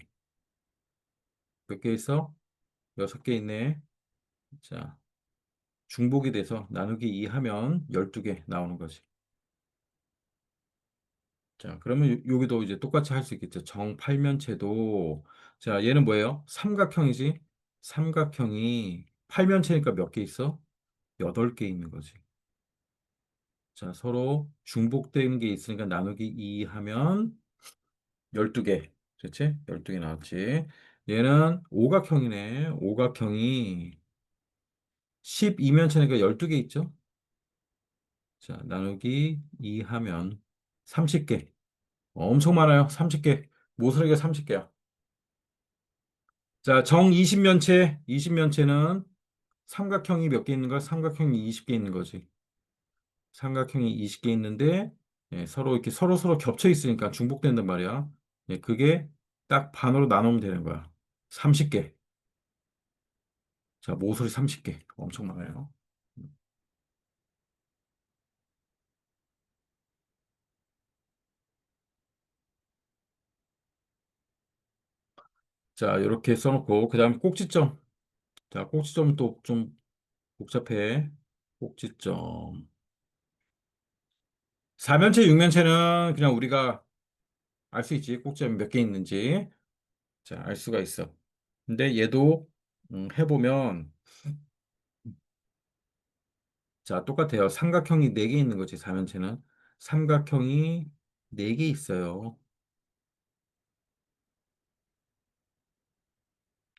A: 몇 개 있어? 6개 있네. 자, 중복이 돼서 나누기 2 하면 12개 나오는 거지. 자, 그러면 여기도 이제 똑같이 할 수 있겠죠. 정팔면체도. 자, 얘는 뭐예요? 삼각형이지? 삼각형이 팔면체니까 몇 개 있어? 8개 있는 거지. 자, 서로 중복되는 게 있으니까 나누기 2 하면 12개. 그렇지? 12개 나왔지. 얘는 오각형이네. 오각형이 12면체니까 12개 있죠? 자, 나누기 2 하면 30개. 엄청 많아요. 30개. 모서리가 30개야. 자, 정 20면체, 20면체는 삼각형이 몇 개 있는 거야? 삼각형이 20개 있는 거지. 삼각형이 20개 있는데 서로 이렇게 서로 겹쳐 있으니까 중복된단 말이야. 그게 딱 반으로 나누면 되는 거야. 30개. 자, 모서리 30개. 엄청 많아요. 자, 이렇게 써놓고 그다음에 꼭지점. 자, 꼭지점은 또 좀 복잡해. 꼭지점. 사면체, 육면체는 그냥 우리가 알 수 있지. 꼭지점이 몇 개 있는지. 자, 알 수가 있어. 근데 얘도 해보면 자, 똑같아요. 삼각형이 4개 있는 거지, 사면체는. 삼각형이 4개 있어요.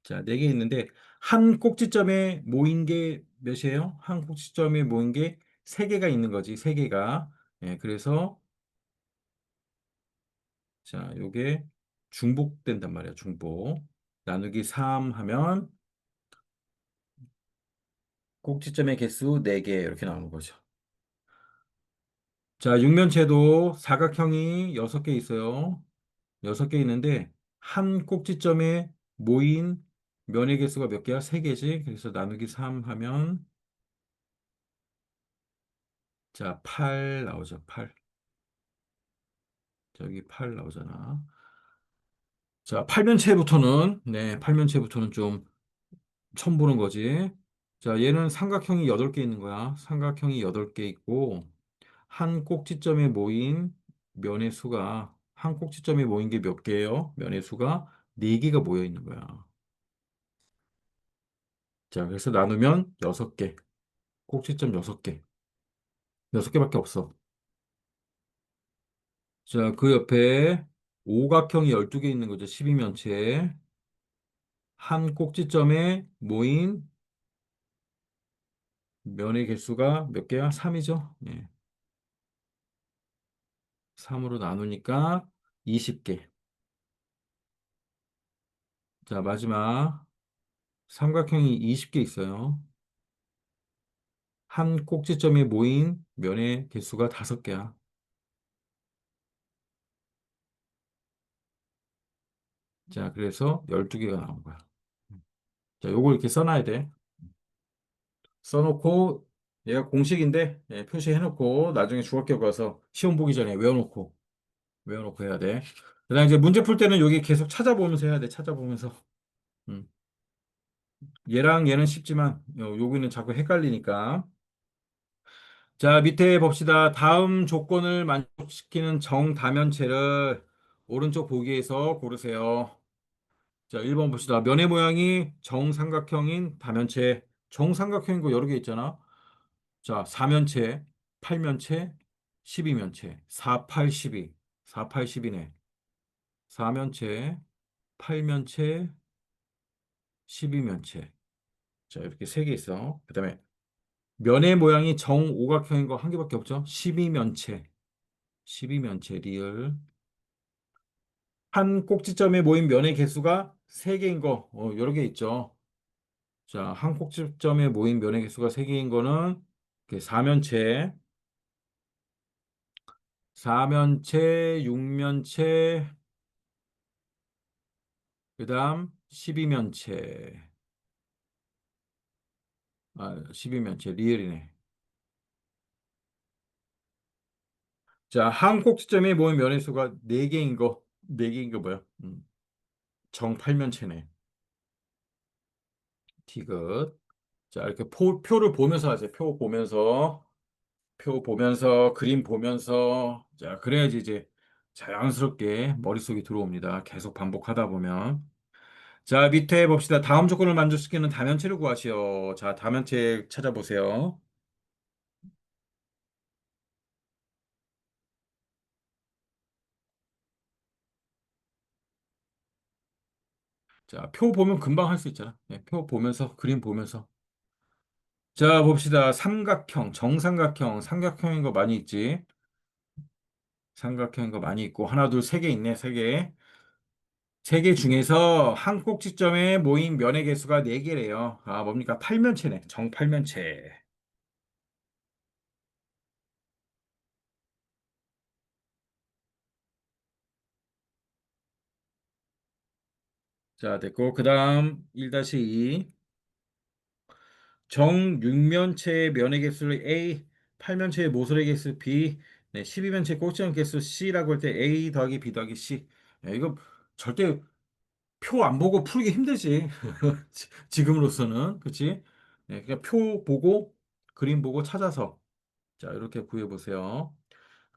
A: 자, 4개 있는데 한 꼭지점에 모인 게 몇이에요? 한 꼭지점에 모인 게 3개가 있는 거지, 3개가. 그래서 자, 요게 중복된단 말이야, 중복. 나누기 3 하면 꼭지점의 개수 4개 이렇게 나오는 거죠. 자, 육면체도 사각형이 6개 있어요. 6개 있는데 한 꼭지점에 모인 면의 개수가 몇 개야? 3개지. 그래서 나누기 3 하면 자, 8 나오죠. 8. 저기 8 나오잖아. 자, 팔면체부터는 좀 처음 보는 거지. 자, 얘는 삼각형이 8개 있는 거야. 삼각형이 8개 있고 한 꼭지점에 모인 면의 수가 한 꼭지점에 모인 게 몇 개예요? 면의 수가 4개가 모여 있는 거야. 자, 그래서 나누면 6개. 꼭지점 6개. 6개밖에 없어. 자, 그 옆에 오각형이 12개 있는 거죠. 12면체. 한 꼭지점에 모인 면의 개수가 몇 개야? 3이죠. 3으로 나누니까 20개. 자, 마지막 삼각형이 20개 있어요. 한 꼭지점에 모인 면의 개수가 5개야. 자, 그래서 12개가 나온 거야. 자, 요걸 이렇게 써놔야 돼. 써놓고 얘가 공식인데 표시해놓고 나중에 중학교 가서 시험 보기 전에 외워놓고 해야 돼. 그다음 이제 문제 풀 때는 여기 계속 찾아보면서 해야 돼. 찾아보면서. 음. 얘랑 얘는 쉽지만 여기는 자꾸 헷갈리니까. 자, 밑에 봅시다. 다음 조건을 만족시키는 정다면체를 오른쪽 보기에서 고르세요. 자, 1번 봅시다. 면의 모양이 정삼각형인 다면체. 정삼각형인 거 여러 개 있잖아. 자, 4면체, 8면체, 12면체, 4, 8, 12. 4, 8, 12네. 4면체, 8면체, 12면체. 자, 이렇게 세 개 있어. 그다음에 면의 모양이 정오각형인 거 한 개밖에 없죠? 12면체. 12면체 리을. 한 꼭지점에 모인 면의 개수가 3개인 거, 여러 개 있죠. 자, 한 꼭지점에 모인 면의 개수가 3개인 거는 4면체, 4면체, 6면체, 그 다음 12면체. 12면체 리을이네. 자, 한 꼭지점에 모인 면의 수가 4개인 거. 4개인 거 뭐야? 정팔면체네. 티귿. 자, 이렇게 표를 보면서 하세요. 표 보면서, 그림 보면서. 자, 그래야지 이제 자연스럽게 머릿속에 들어옵니다. 계속 반복하다 보면. 자, 밑에 봅시다. 다음 조건을 만족시키는 다면체를 구하시오. 자, 다면체 찾아보세요. 자, 표 보면 금방 할 수 있잖아. 표 보면서, 그림 보면서. 자, 봅시다. 삼각형, 정삼각형, 삼각형인 거 많이 있지. 삼각형인 거 많이 있고 하나, 둘, 세 개 있네. 세 개. 세 개 중에서 한 꼭지점에 모인 면의 개수가 네 개래요. 아, 뭡니까? 팔면체네. 정팔면체. 자, 됐고 그다음 1-2 정육면체의 면의 개수를 A, 팔면체의 모서리 개수 B, 네, 12면체 꼭지점 개수 C라고 할 때 A 더하기 B 더하기 C. 야, 이거 절대 표 안 보고 풀기 힘들지. 지금으로서는. 그치? 네, 그냥 표 보고 그림 보고 찾아서 자, 이렇게 구해 보세요.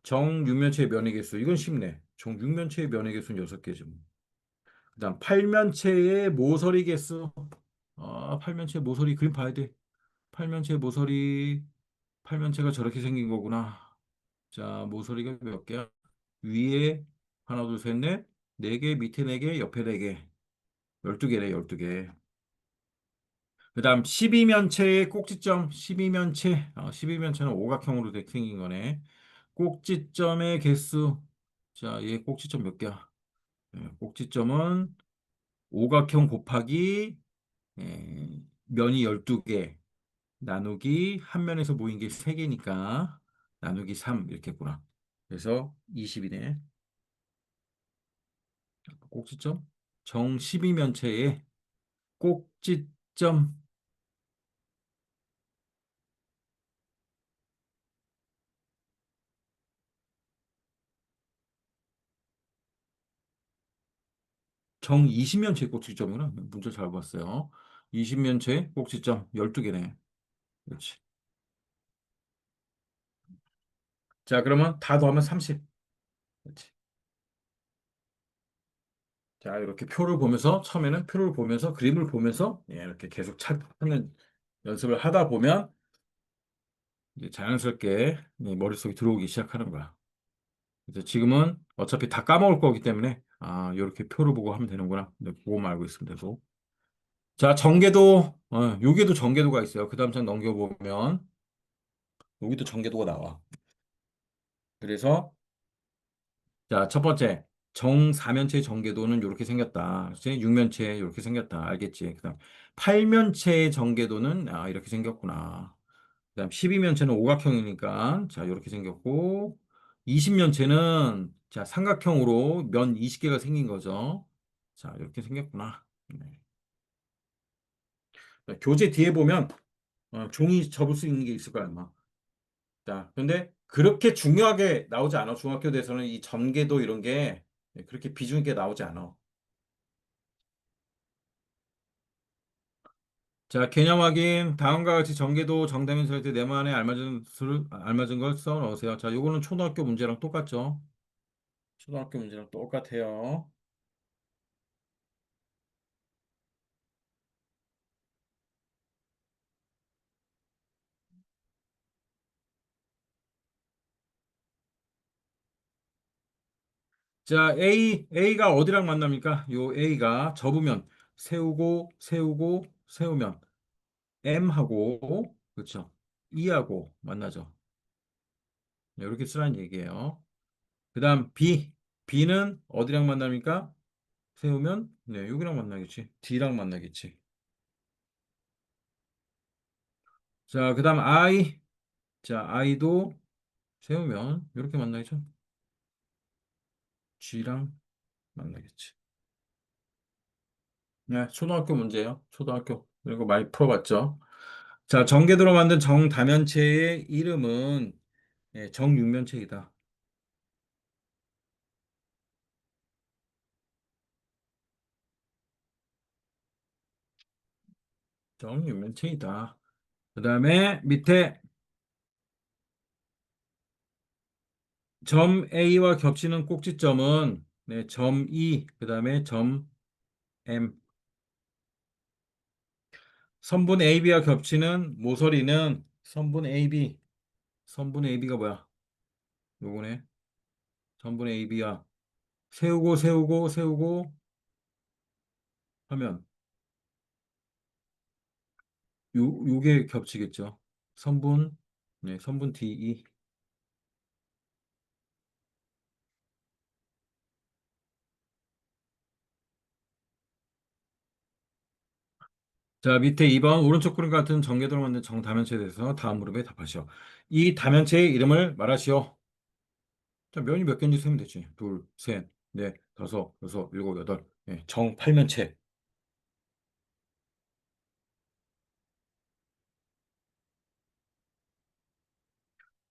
A: 정육면체의 면의 개수. 이건 쉽네. 정육면체의 면의 개수는 6개지. 그다음 팔면체의 모서리 개수. 아, 팔면체 모서리 그림 봐야 돼. 팔면체 모서리, 팔면체가 저렇게 생긴 거구나. 자, 모서리가 몇 개야? 위에 하나, 둘, 셋, 넷, 네 개, 밑에 네 개, 옆에 네 개. 12개래, 12개. 그다음 12면체의 꼭지점, 12면체. 12면체는 오각형으로 생긴 거네. 꼭지점의 개수. 자, 얘 꼭지점 몇 개야? 꼭지점은 오각형 곱하기 면이 12개. 나누기 한 면에서 모인 게 3개니까 나누기 3 이렇게 했구나. 그래서 20이네. 꼭지점 정 12면체의 꼭지점 정 20면체의 꼭지점이구나. 문제 잘 봤어요. 20면체 꼭지점 12개네. 그렇지. 자, 그러면 다 더하면 30. 그렇지. 자, 이렇게 표를 보면서 처음에는 표를 보면서 그림을 보면서 이렇게 계속 찾는 연습을 하다 보면 이제 자연스럽게 머릿속에 들어오기 시작하는 거야. 그래서 지금은 어차피 다 까먹을 거기 때문에 아, 이렇게 표를 보고 하면 되는구나. 네, 그거만 알고 있으면 되고. 자, 전개도 여기에도 전개도가 있어요. 그 다음 장 넘겨보면 여기도 전개도가 나와. 그래서 자, 첫 번째 정사면체 전개도는 이렇게 생겼다. 그치? 육면체 이렇게 생겼다. 알겠지? 그다음 팔면체 전개도는 이렇게 생겼구나. 그다음 12면체는 오각형이니까 자, 이렇게 생겼고 20면체는 자, 삼각형으로 면 20개가 생긴 거죠. 자, 이렇게 생겼구나. 네. 교재 뒤에 보면 종이 접을 수 있는 게 있을 거야, 아마. 자, 근데 그렇게 중요하게 나오지 않아. 중학교 돼서는 이 전개도 이런 게 그렇게 비중 있게 나오지 않아. 자, 개념 확인. 다음과 같이 전개도 정답인 설때 네모안에 알맞은 걸 써 넣으세요. 자, 요거는 초등학교 문제랑 똑같죠? 초등학교 문제랑 똑같아요. 자, A가 어디랑 만납니까? 요 A가 접으면 세우고, 세우면 M하고, 그렇죠? E하고 만나죠. 네, 이렇게 쓰라는 얘기예요. 그 다음 B는 어디랑 만납니까? 세우면, 네, 여기랑 만나겠지. D랑 만나겠지. 자, 그 다음 자, I도 세우면 이렇게 만나겠죠. G랑 만나겠지. 네, 초등학교 문제예요. 초등학교. 이거 많이 풀어봤죠. 자, 전개도로 만든 정다면체의 이름은 정육면체이다. 정육면체이다. 그 다음에 밑에 점 A와 겹치는 꼭지점은 점 E, 그 다음에 점 M. 선분 AB와 겹치는 모서리는 선분 AB. 선분 AB가 뭐야? 요거네. 선분 AB야. 세우고 하면 요게 겹치겠죠. 선분, 선분 DE. 자, 밑에 2번 오른쪽 그림 같은 전개도로 만든 정다면체에 대해서 다음 무릎에 답하시오. 이 다면체의 이름을 말하시오. 자, 면이 몇 개인지 세면 되지. 둘, 셋, 넷, 다섯, 여섯, 일곱, 여덟. 예, 정팔면체.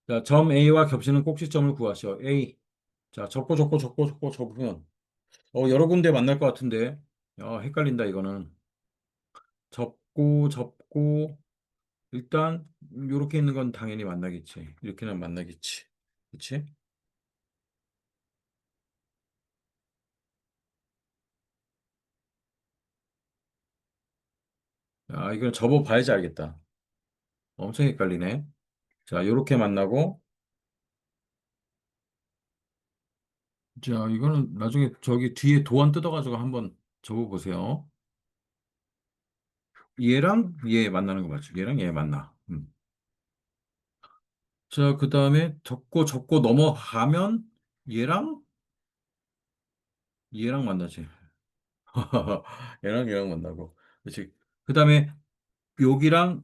A: 자, 점 A와 겹치는 꼭지점을 구하시오. A. 자, 접고, 여러 군데 만날 것 같은데. 야, 헷갈린다, 이거는. 접고, 일단, 요렇게 있는 건 당연히 만나겠지. 이렇게는 만나겠지. 그치? 아, 이걸 접어봐야지 알겠다. 엄청 헷갈리네. 자, 요렇게 만나고, 자, 이거는 나중에 저기 뒤에 도안 뜯어가지고 한번 접어보세요. 얘랑 얘 만나는 거 맞죠? 얘랑 얘 만나. 자, 그 다음에 접고 넘어가면 얘랑 얘랑 만나지. 얘랑 만나고. 그렇지. 그 다음에 여기랑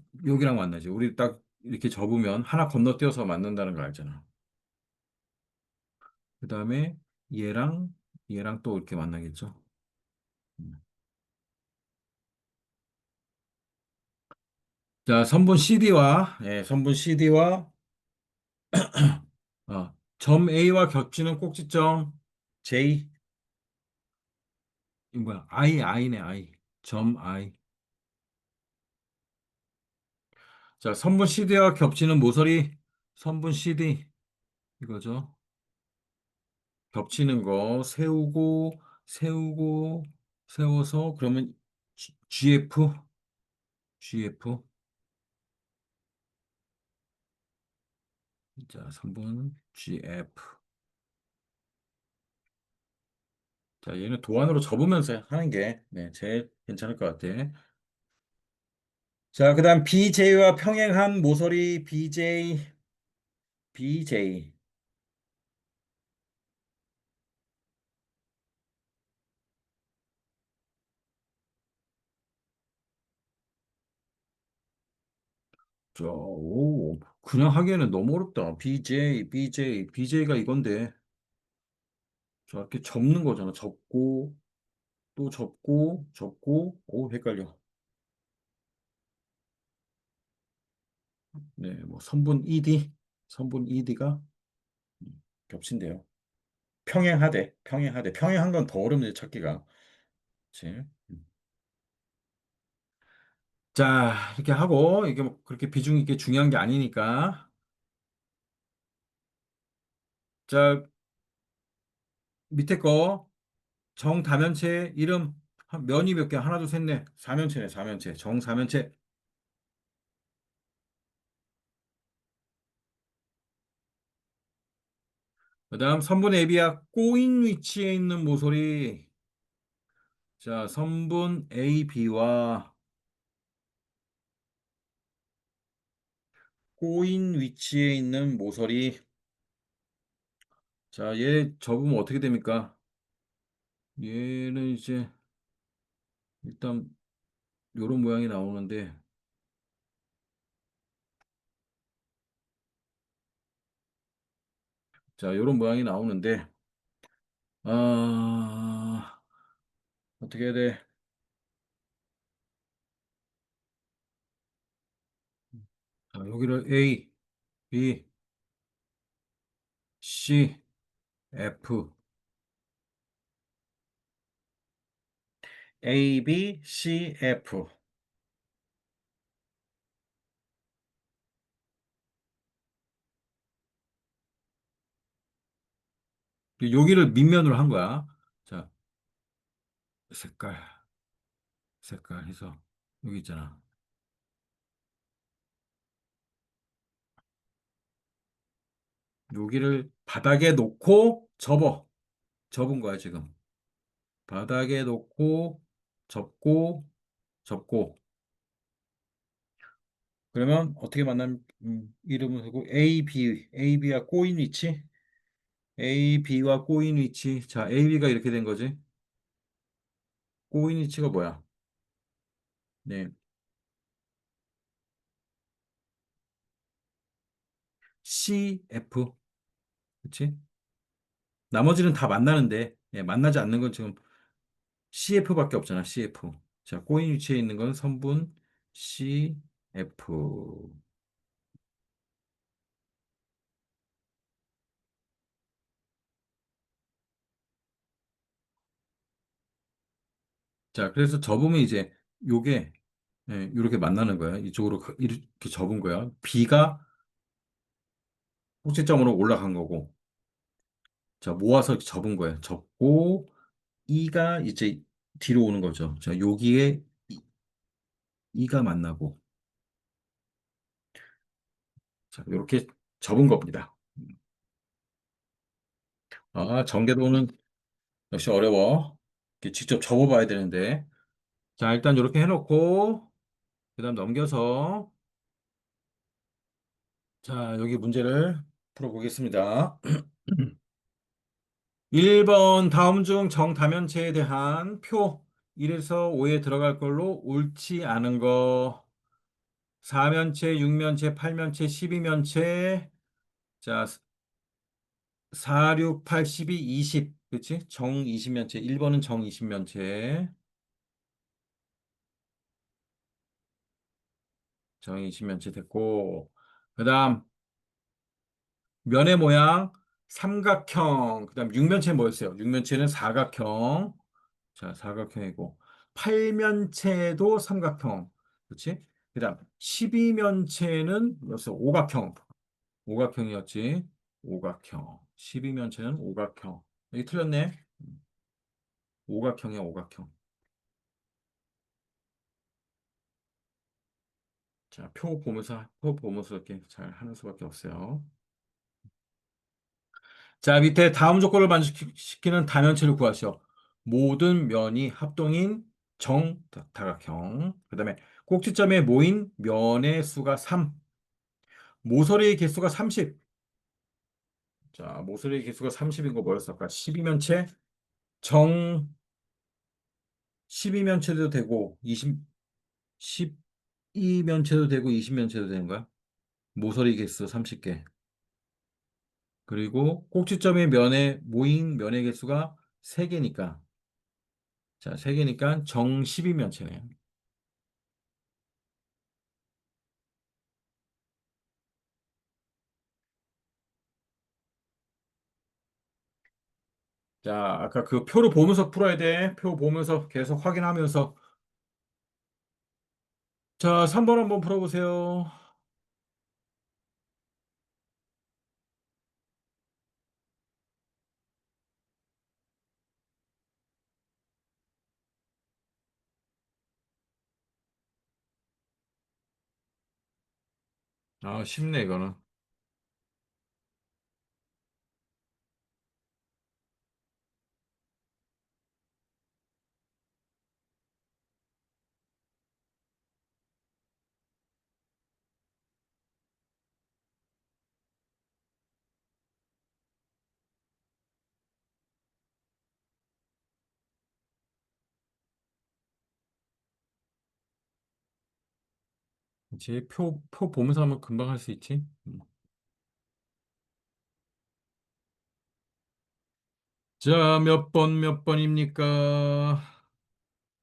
A: 만나지. 우리 딱 이렇게 접으면 하나 건너뛰어서 만난다는 걸 알잖아. 그 다음에 얘랑 얘랑 또 이렇게 만나겠죠. 음. 자, 선분 CD와 점 A와 겹치는 꼭지점 J. 이 뭐야? I네, I. 점 I. 자, 선분 CD와 겹치는 모서리, 선분 CD. 이거죠. 겹치는 거, 세우고, 세워서, 그러면 GF, GF. 자, 선분 GF. 자, 얘는 도안으로 접으면서 하는 게, 네, 제일 괜찮을 것 같아. 자, 그 다음 BJ와 평행한 모서리 BJ. 그냥 하기에는 너무 어렵다. BJ가 이건데. 자, 이렇게 접는 거잖아. 접고, 또 접고, 헷갈려. 네, 뭐, 선분 ED가 겹친대요. 평행하대. 평행한 건 더 어렵네, 찾기가. 그치? 자, 이렇게 하고, 이게 뭐 그렇게 비중 있게 중요한 게 아니니까. 자, 밑에 거, 정다면체 이름, 면이 몇 개? 하나, 둘, 셋, 넷. 사면체네, 사면체. 정사면체. 그 다음, 선분 AB야 꼬인 위치에 있는 모서리. 자, 선분 AB와 꼬인 위치에 있는 모서리. 자, 얘 접으면 어떻게 됩니까? 얘는 이제 일단 요런 모양이 나오는데, 자, 요런 모양이 나오는데, 아, 어떻게 해야 돼? 자, 여기를 A, B, C, F, A, B, C, F. 여기를 밑면으로 한 거야. 자, 색깔, 색깔 해서, 여기 있잖아. 여기를 바닥에 놓고 접은 거야, 지금. 바닥에 놓고, 접고, 접고. 그러면 어떻게 만나면 이름을 하고 AB와 꼬인 위치, AB와 꼬인 위치. 자, AB가 이렇게 된 거지. 꼬인 위치가 뭐야? 네. CF. 그치? 나머지는 다 만나는데, 예, 만나지 않는 건 지금 CF밖에 없잖아, CF. 자, 꼬인 위치에 있는 건 성분 CF. 자, 그래서 접으면 이제 요게, 예, 이렇게 만나는 거야. 이쪽으로 이렇게 접은 거야. B가 꼭지점으로 올라간 거고, 자, 모아서 이렇게 접은 거야. 접고, E가 이제 뒤로 오는 거죠. 자, 여기에 E가 만나고, 자, 이렇게 접은 겁니다. 아, 전개도는 역시 어려워. 이렇게 직접 접어봐야 되는데. 자, 일단 이렇게 해놓고, 그 다음 넘겨서, 자, 여기 문제를 풀어보겠습니다. 1번 다음 중 정다면체에 대한 표 1에서 5에 들어갈 걸로 옳지 않은 거. 4면체, 6면체, 8면체, 12면체. 자, 4, 6, 8, 12, 20. 그치? 정 20면체. 1번은 정 20면체. 정 20면체 됐고. 그 다음, 면의 모양 삼각형. 그 다음, 6면체 뭐였어요? 6면체는 사각형. 자, 사각형이고. 8면체도 삼각형. 그치? 그 다음, 12면체는 뭐였어? 오각형. 오각형이었지. 오각형. 12면체는 오각형. 여기 틀렸네. 오각형이야, 오각형. 자, 표 보면서 이렇게 잘 하는 수밖에 없어요. 자, 밑에 다음 조건을 만족시키는 다면체를 구하시오. 모든 면이 합동인 정다각형. 그 다음에 꼭지점에 모인 면의 수가 3. 모서리의 개수가 30. 자, 모서리의 개수가 30인 거 뭐였을까? 12면체? 정 12면체도 되고, 12면체도 되고, 20면체도 되는 거야? 모서리 개수 30개. 그리고 꼭지점의 면에 모인 면의 개수가 3개니까. 자, 3개니까 정 12면체네요. 자, 아까 그 표를 보면서 풀어야 돼. 표 보면서 계속 확인하면서. 자, 3번 한번 풀어보세요. 아, 쉽네, 이거는. 이제 표 보면서 하면 금방 할 수 있지. 자, 몇 번입니까?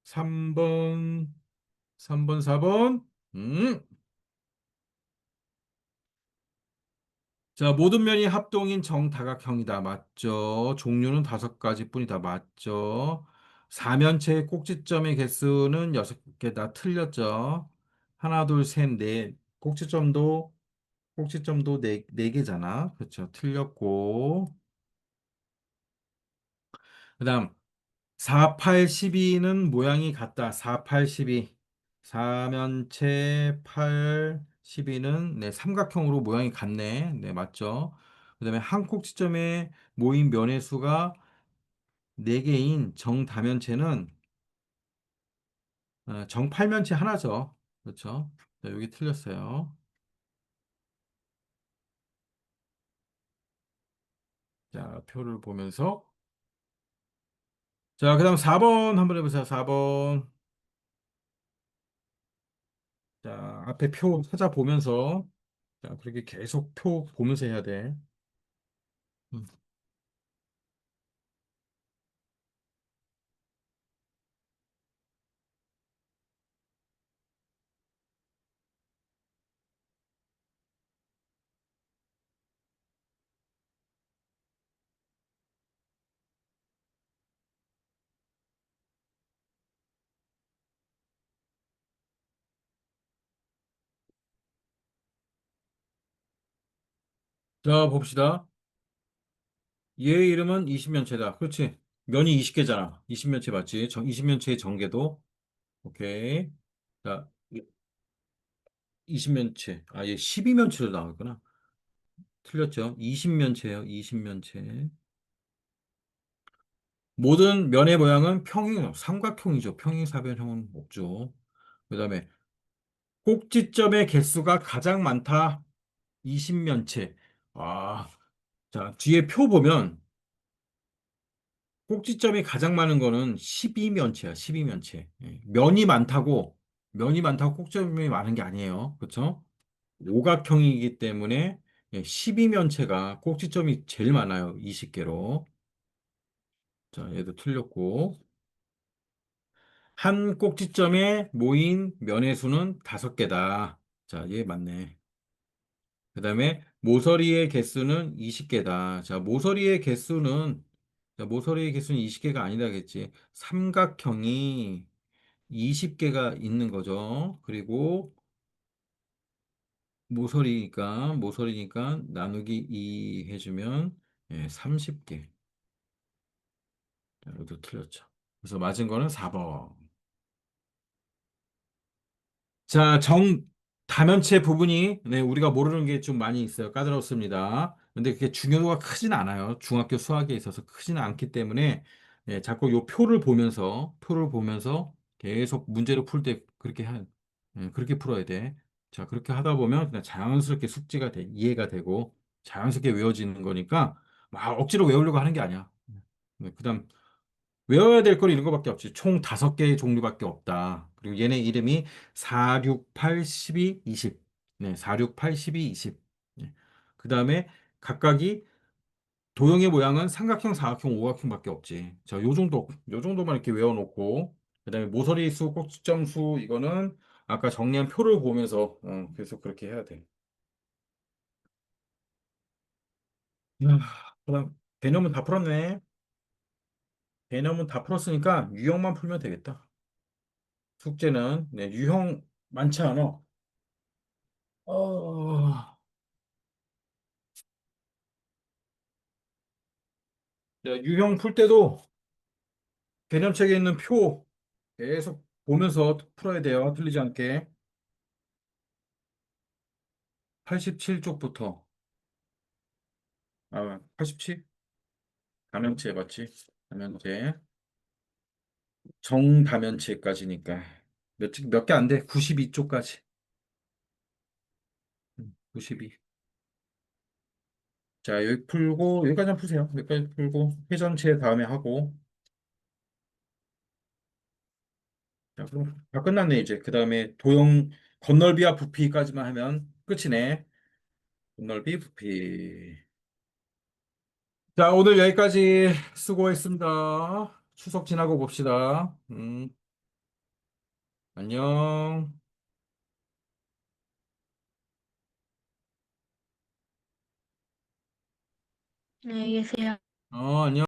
A: 3번, 3번, 4번. 자, 모든 면이 합동인 정다각형이다. 맞죠? 종류는 5가지뿐이다. 맞죠? 사면체의 꼭지점의 개수는 6개다. 틀렸죠? 하나, 둘, 셋, 넷. 꼭지점도 네 개잖아. 그렇죠? 틀렸고. 그다음 4, 8, 12는 모양이 같다. 4, 8, 12. 사면체 8, 12는 네, 삼각형으로 모양이 같네. 네, 맞죠? 그다음에 한 꼭지점에 모인 면의 수가 4개인 정다면체는 정팔면체 하나죠. 그렇죠? 자, 여기 틀렸어요. 자, 표를 보면서 자, 그다음 4번 한번 해보세요. 4번. 자, 앞에 표 찾아보면서 자, 그렇게 계속 표 보면서 해야 돼. 음. 자, 봅시다. 얘의 이름은 20면체다. 그렇지. 면이 20개잖아. 20면체 맞지? 20면체의 전개도. 오케이. 자, 20면체. 아, 얘 12면체로 나왔구나. 틀렸죠? 20면체예요. 20면체. 모든 면의 모양은 삼각형이죠. 평행사변형은 없죠. 그다음에 꼭지점의 개수가 가장 많다. 20면체. 아, 자, 뒤에 표 보면 꼭지점이 가장 많은 거는 12면체야. 12면체. 면이 많다고 꼭지점이 많은 게 아니에요. 그렇죠? 오각형이기 때문에 12면체가 꼭지점이 제일 많아요. 20개로. 자, 얘도 틀렸고. 한 꼭지점에 모인 면의 수는 5개다. 자, 얘 맞네. 그 다음에 모서리의 개수는 20개다. 모서리의 개수는 20개가 아니라겠지. 삼각형이 20개가 있는 거죠. 그리고 모서리니까 나누기 2 해주면 30개. 자, 이것도 틀렸죠. 그래서 맞은 거는 4번. 자, 다면체 부분이 우리가 모르는 게 좀 많이 있어요. 까다롭습니다. 근데 그게 중요도가 크진 않아요. 중학교 수학에 있어서 크지는 않기 때문에 자꾸 요 표를 보면서 계속 문제를 풀 때 그렇게 풀어야 돼. 자, 그렇게 하다 보면 그냥 자연스럽게 이해가 되고 자연스럽게 외워지는 거니까 막 억지로 외우려고 하는 게 아니야. 그다음 외워야 될 건 이런 거밖에 없지. 총 5개의 종류밖에 없다. 그리고 얘네 이름이 4, 6, 8, 12, 20. 네, 4, 6, 8, 12, 20. 네. 그 다음에 각각이 도형의 모양은 삼각형, 사각형, 오각형밖에 없지. 자, 요 정도만 이렇게 외워놓고, 그 다음에 모서리 수, 꼭지점 수, 이거는 아까 정리한 표를 보면서 계속 그렇게 해야 돼. 야, 그다음 개념은 다 풀었네. 개념은 다 풀었으니까 유형만 풀면 되겠다. 숙제는 유형 많지 않아. 어, 유형 풀 때도 개념책에 있는 표 계속 보면서 풀어야 돼요. 틀리지 않게. 87쪽부터. 87? 다면체 맞지? 다면체. 정다면체까지니까. 몇 개 안 돼. 92쪽까지. 92. 자, 여기 풀고, 여기까지 한 푸세요. 여기까지 풀고, 회전체 다음에 하고. 자, 그럼 다 끝났네, 이제. 그 다음에 건널비와 부피까지만 하면 끝이네. 건널비, 부피. 자, 오늘 여기까지 수고했습니다. 추석 지나고 봅시다. 안녕.
B: 안녕히 계세요.
A: 안녕.